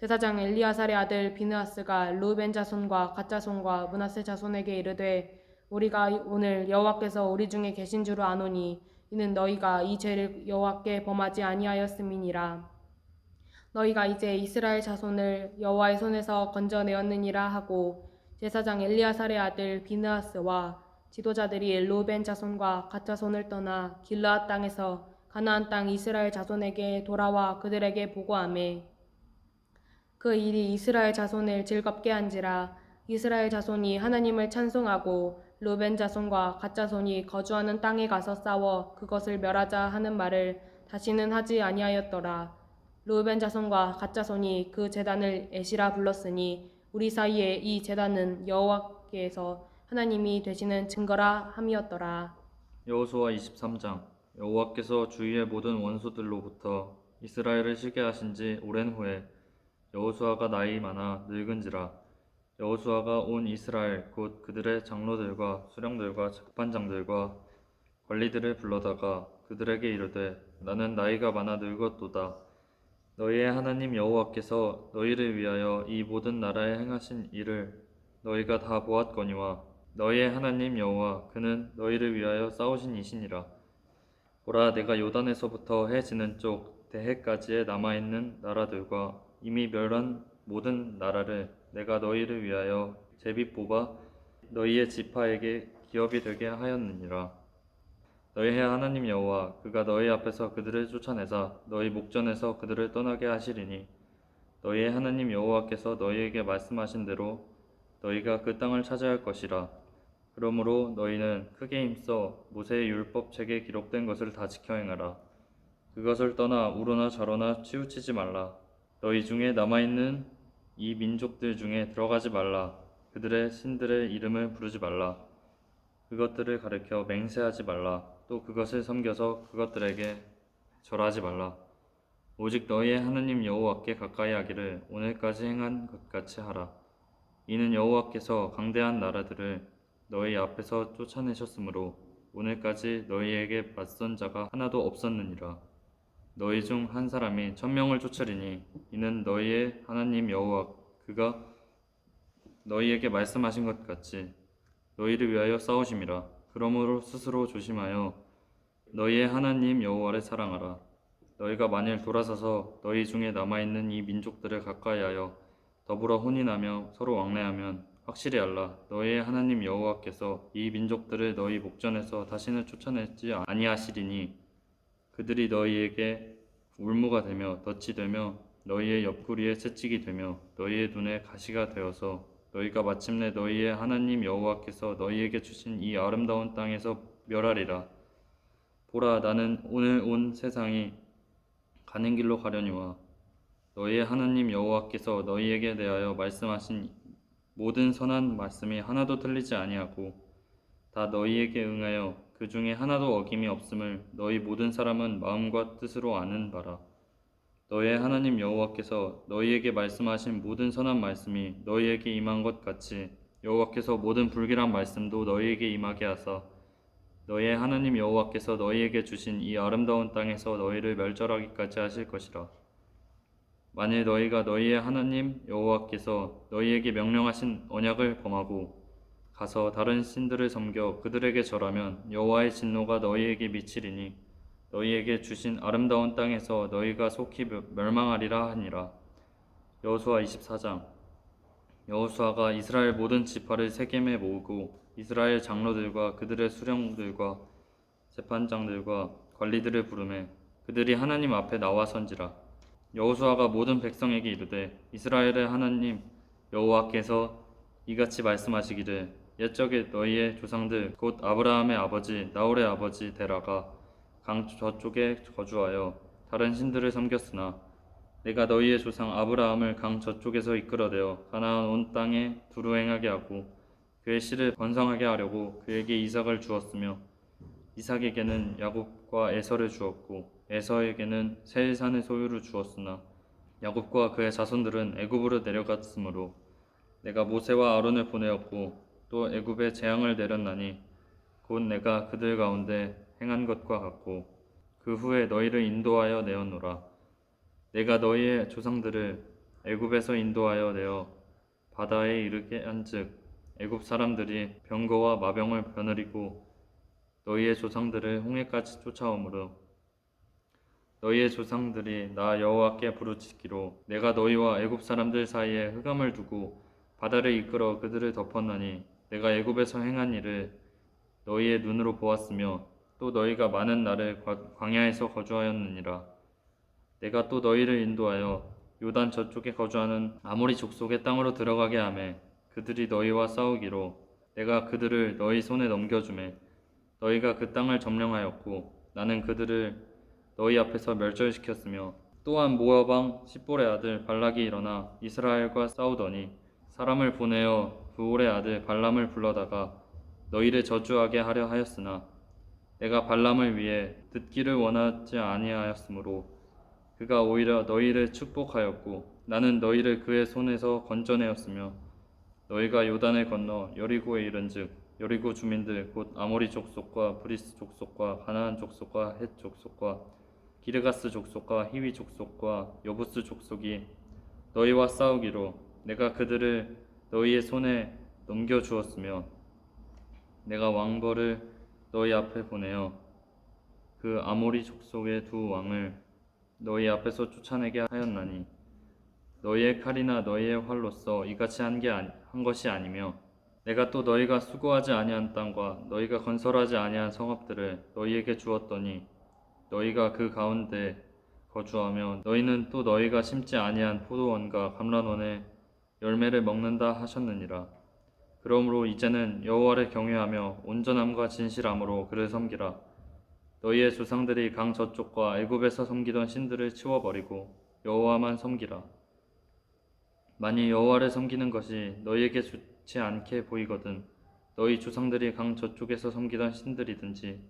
제사장 엘리야살의 아들 비느하스가 르우벤 자손과 갓 자손과 므낫세 자손에게 이르되 우리가 오늘 여호와께서 우리 중에 계신 줄 아노니 이는 너희가 이 죄를 여호와께 범하지 아니하였음이니라. 너희가 이제 이스라엘 자손을 여호와의 손에서 건져내었느니라 하고 제사장 엘리야살의 아들 비느하스와 지도자들이 르우벤 자손과 갓 자손을 떠나 길르앗 땅에서 가나안 땅 이스라엘 자손에게 돌아와 그들에게 보고하매 그 일이 이스라엘 자손을 즐겁게 한지라. 이스라엘 자손이 하나님을 찬송하고 르우벤 자손과 갓 자손이 거주하는 땅에 가서 싸워 그것을 멸하자 하는 말을 다시는 하지 아니하였더라. 르우벤 자손과 갓 자손이 그 제단을 에시라 불렀으니 우리 사이에 이 제단은 여호와께서 하나님이 되시는 증거라 함이었더라. 여호수아 23장. 여호와께서 주위의 모든 원수들로부터 이스라엘을 쉬게 하신 지 오랜 후에 여호수아가 나이 많아 늙은지라. 여호수아가 온 이스라엘 곧 그들의 장로들과 수령들과 재판장들과 관리들을 불러다가 그들에게 이르되 나는 나이가 많아 늙었도다. 너희의 하나님 여호와께서 너희를 위하여 이 모든 나라에 행하신 일을 너희가 다 보았거니와 너희의 하나님 여호와 그는 너희를 위하여 싸우신 이시니라. 보라 내가 요단에서부터 해 지는 쪽 대해까지에 남아있는 나라들과 이미 멸한 모든 나라를 내가 너희를 위하여 제비 뽑아 너희의 지파에게 기업이 되게 하였느니라. 너희의 하나님 여호와 그가 너희 앞에서 그들을 쫓아내사 너희 목전에서 그들을 떠나게 하시리니 너희의 하나님 여호와께서 너희에게 말씀하신 대로 너희가 그 땅을 차지할 것이라. 그러므로 너희는 크게 힘써 모세의 율법책에 기록된 것을 다 지켜 행하라. 그것을 떠나 우로나 좌로나 치우치지 말라. 너희 중에 남아있는 이 민족들 중에 들어가지 말라. 그들의 신들의 이름을 부르지 말라. 그것들을 가리켜 맹세하지 말라. 또 그것을 섬겨서 그것들에게 절하지 말라. 오직 너희의 하나님 여호와께 가까이 하기를 오늘까지 행한 것 같이 하라. 이는 여호와께서 강대한 나라들을 너희 앞에서 쫓아내셨으므로 오늘까지 너희에게 맞선 자가 하나도 없었느니라. 너희 중 한 사람이 1000명을 쫓으리니 이는 너희의 하나님 여호와 그가 너희에게 말씀하신 것 같이 너희를 위하여 싸우심이라. 그러므로 스스로 조심하여 너희의 하나님 여호와를 사랑하라. 너희가 만일 돌아서서 너희 중에 남아있는 이 민족들을 가까이하여 더불어 혼인하며 서로 왕래하면 확실히 알라. 너희의 하나님 여호와께서 이 민족들을 너희 목전에서 다시는 쫓아내지 아니하시리니 그들이 너희에게 울무가 되며 덫이 되며 너희의 옆구리에 채찍이 되며 너희의 눈에 가시가 되어서 너희가 마침내 너희의 하나님 여호와께서 너희에게 주신 이 아름다운 땅에서 멸하리라. 보라, 나는 오늘 온 세상이 가는 길로 가려니와 너희의 하나님 여호와께서 너희에게 대하여 말씀하신 모든 선한 말씀이 하나도 틀리지 아니하고 다 너희에게 응하여 그 중에 하나도 어김이 없음을 너희 모든 사람은 마음과 뜻으로 아는 바라. 너희의 하나님 여호와께서 너희에게 말씀하신 모든 선한 말씀이 너희에게 임한 것 같이 여호와께서 모든 불길한 말씀도 너희에게 임하게 하사 너희의 하나님 여호와께서 너희에게 주신 이 아름다운 땅에서 너희를 멸절하기까지 하실 것이라. 만일 너희가 너희의 하나님 여호와께서 너희에게 명령하신 언약을 범하고 가서 다른 신들을 섬겨 그들에게 절하면 여호와의 진노가 너희에게 미치리니 너희에게 주신 아름다운 땅에서 너희가 속히 멸망하리라 하니라. 여호수아 24장. 여호수아가 이스라엘 모든 지파를 세겜에 모으고 이스라엘 장로들과 그들의 수령들과 재판장들과 관리들을 부르매 그들이 하나님 앞에 나와선지라. 여호수아가 모든 백성에게 이르되 이스라엘의 하나님 여호와께서 이같이 말씀하시기를 옛적에 너희의 조상들 곧 아브라함의 아버지 나홀의 아버지 데라가 강 저쪽에 거주하여 다른 신들을 섬겼으나 내가 너희의 조상 아브라함을 강 저쪽에서 이끌어내어 가나안 온 땅에 두루 행하게 하고 그의 씨를 번성하게 하려고 그에게 이삭을 주었으며 이삭에게는 야곱과 에서를 주었고 에서에게는 세일산의 소유를 주었으나 야곱과 그의 자손들은 애굽으로 내려갔으므로 내가 모세와 아론을 보내었고 또 애굽에 재앙을 내렸나니 곧 내가 그들 가운데 행한 것과 같고 그 후에 너희를 인도하여 내었노라. 내가 너희의 조상들을 애굽에서 인도하여 내어 바다에 이르게 한즉 애굽 사람들이 병거와 마병을 거느리고 너희의 조상들을 홍해까지 쫓아오므로 너희의 조상들이 나 여호와께 부르짖기로 내가 너희와 애굽 사람들 사이에 흑암을 두고 바다를 이끌어 그들을 덮었나니 내가 애굽에서 행한 일을 너희의 눈으로 보았으며 또 너희가 많은 날을 광야에서 거주하였느니라. 내가 또 너희를 인도하여 요단 저쪽에 거주하는 아모리 족속의 땅으로 들어가게 하매 그들이 너희와 싸우기로 내가 그들을 너희 손에 넘겨주매 너희가 그 땅을 점령하였고 나는 그들을 너희 앞에서 멸절시켰으며 또한 모압 왕 십볼의 아들 발락이 일어나 이스라엘과 싸우더니 사람을 보내어 부올의 아들 발람을 불러다가 너희를 저주하게 하려 하였으나 내가 발람을 위해 듣기를 원하지 아니하였으므로 그가 오히려 너희를 축복하였고 나는 너희를 그의 손에서 건져내었으며 너희가 요단을 건너 여리고에 이른즉 여리고 주민들 곧 아모리 족속과 브리스 족속과 가나안 족속과 헷 족속과 기르가스 족속과 히위 족속과 여부스 족속이 너희와 싸우기로 내가 그들을 너희의 손에 넘겨주었으며 내가 왕벌을 너희 앞에 보내어 그 아모리 족속의 두 왕을 너희 앞에서 쫓아내게 하였나니 너희의 칼이나 너희의 활로서 이같이 한 것이 아니며 내가 또 너희가 수고하지 아니한 땅과 너희가 건설하지 아니한 성읍들을 너희에게 주었더니 너희가 그 가운데 거주하며 너희는 또 너희가 심지 아니한 포도원과 감람원의 열매를 먹는다 하셨느니라. 그러므로 이제는 여호와를 경외하며 온전함과 진실함으로 그를 섬기라. 너희의 조상들이 강 저쪽과 애굽에서 섬기던 신들을 치워버리고 여호와만 섬기라. 만일 여호와를 섬기는 것이 너희에게 좋지 않게 보이거든 너희 조상들이 강 저쪽에서 섬기던 신들이든지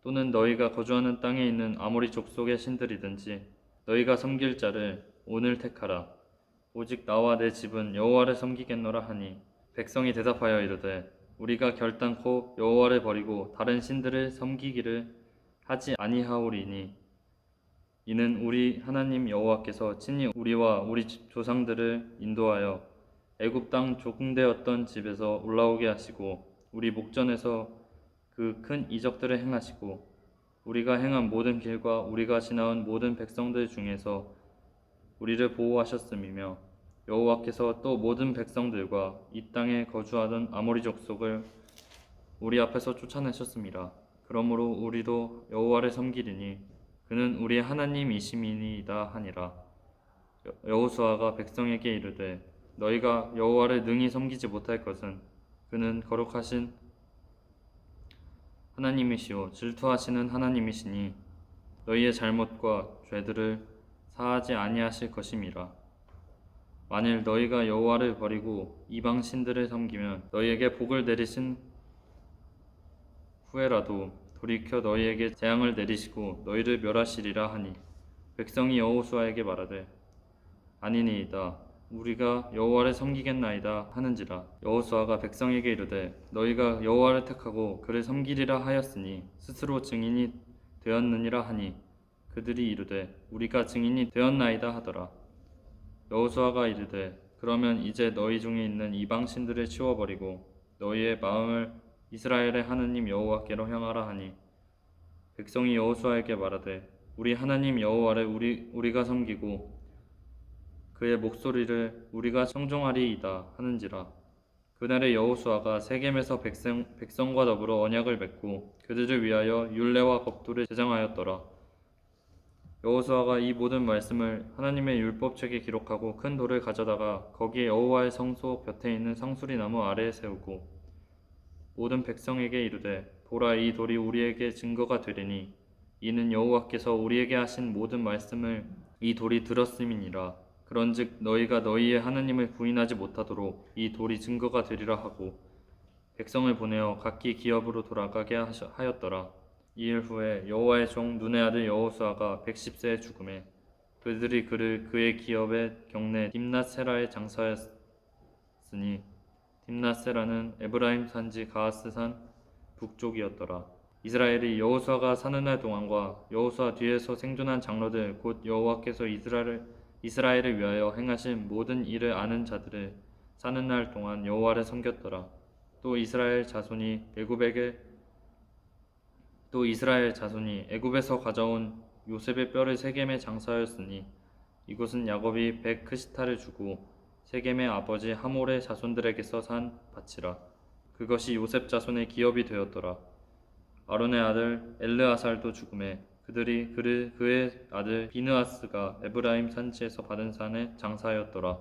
또는 너희가 거주하는 땅에 있는 아모리 족속의 신들이든지 너희가 섬길 자를 오늘 택하라. 오직 나와 내 집은 여호와를 섬기겠노라 하니 백성이 대답하여 이르되 우리가 결단코 여호와를 버리고 다른 신들을 섬기기를 하지 아니하오리니 이는 우리 하나님 여호와께서 친히 우리와 우리 조상들을 인도하여 애굽 땅 종되었던 집에서 올라오게 하시고 우리 목전에서 그 큰 이적들을 행하시고 우리가 행한 모든 길과 우리가 지나온 모든 백성들 중에서 우리를 보호하셨음이며 여호와께서 또 모든 백성들과 이 땅에 거주하던 아모리 족속을 우리 앞에서 쫓아내셨습니다. 그러므로 우리도 여호와를 섬기리니 그는 우리의 하나님이심이니이다 하니라. 여호수아가 백성에게 이르되 너희가 여호와를 능히 섬기지 못할 것은 그는 거룩하신 하나님이시오 질투하시는 하나님이시니 너희의 잘못과 죄들을 사하지 아니하실 것임이라. 만일 너희가 여호와를 버리고 이방 신들을 섬기면 너희에게 복을 내리신 후에라도 돌이켜 너희에게 재앙을 내리시고 너희를 멸하시리라 하니 백성이 여호수아에게 말하되 아니니이다 우리가 여호와를 섬기겠나이다 하는지라. 여호수아가 백성에게 이르되 너희가 여호와를 택하고 그를 섬기리라 하였으니 스스로 증인이 되었느니라 하니 그들이 이르되 우리가 증인이 되었나이다 하더라. 여호수아가 이르되 그러면 이제 너희 중에 있는 이방 신들을 치워버리고 너희의 마음을 이스라엘의 하나님 여호와께로 향하라 하니 백성이 여호수아에게 말하되 우리 하나님 여호와를 우리가 섬기고 그의 목소리를 우리가 청종하리이다 하는지라. 그날에 여호수아가 세겜에서 백성과 더불어 언약을 맺고 그들을 위하여 율례와 법도를 제정하였더라. 여호수아가 이 모든 말씀을 하나님의 율법책에 기록하고 큰 돌을 가져다가 거기에 여호와의 성소 곁에 있는 상수리 나무 아래에 세우고 모든 백성에게 이르되 보라 이 돌이 우리에게 증거가 되리니 이는 여호와께서 우리에게 하신 모든 말씀을 이 돌이 들었음이니라. 그런즉 너희가 너희의 하나님을 부인하지 못하도록 이 돌이 증거가 되리라 하고 백성을 보내어 각기 기업으로 돌아가게 하였더라. 이일 후에 여호와의 종 눈의 아들 여호수아가 110세에 죽음에 그들이 그를 그의 기업의 경내 딥낫세라에 장사하였으니 딥낫세라는 에브라임 산지 가하스산 북쪽이었더라. 이스라엘이 여호수아가 사는 날 동안과 여호수아 뒤에서 생존한 장로들 곧 여호와께서 이스라엘을 위하여 행하신 모든 일을 아는 자들을 사는 날 동안 여호와를 섬겼더라. 또 이스라엘 자손이 애굽에서 가져온 요셉의 뼈를 세겜에 장사하였으니 이곳은 야곱이 백크시타를 주고 세겜의 아버지 하몰의 자손들에게서 산 밭이라. 그것이 요셉 자손의 기업이 되었더라. 아론의 아들 엘르아살도 죽음에 그들이 그의 아들 비느하스가 에브라임 산지에서 받은 산에 장사하였더라.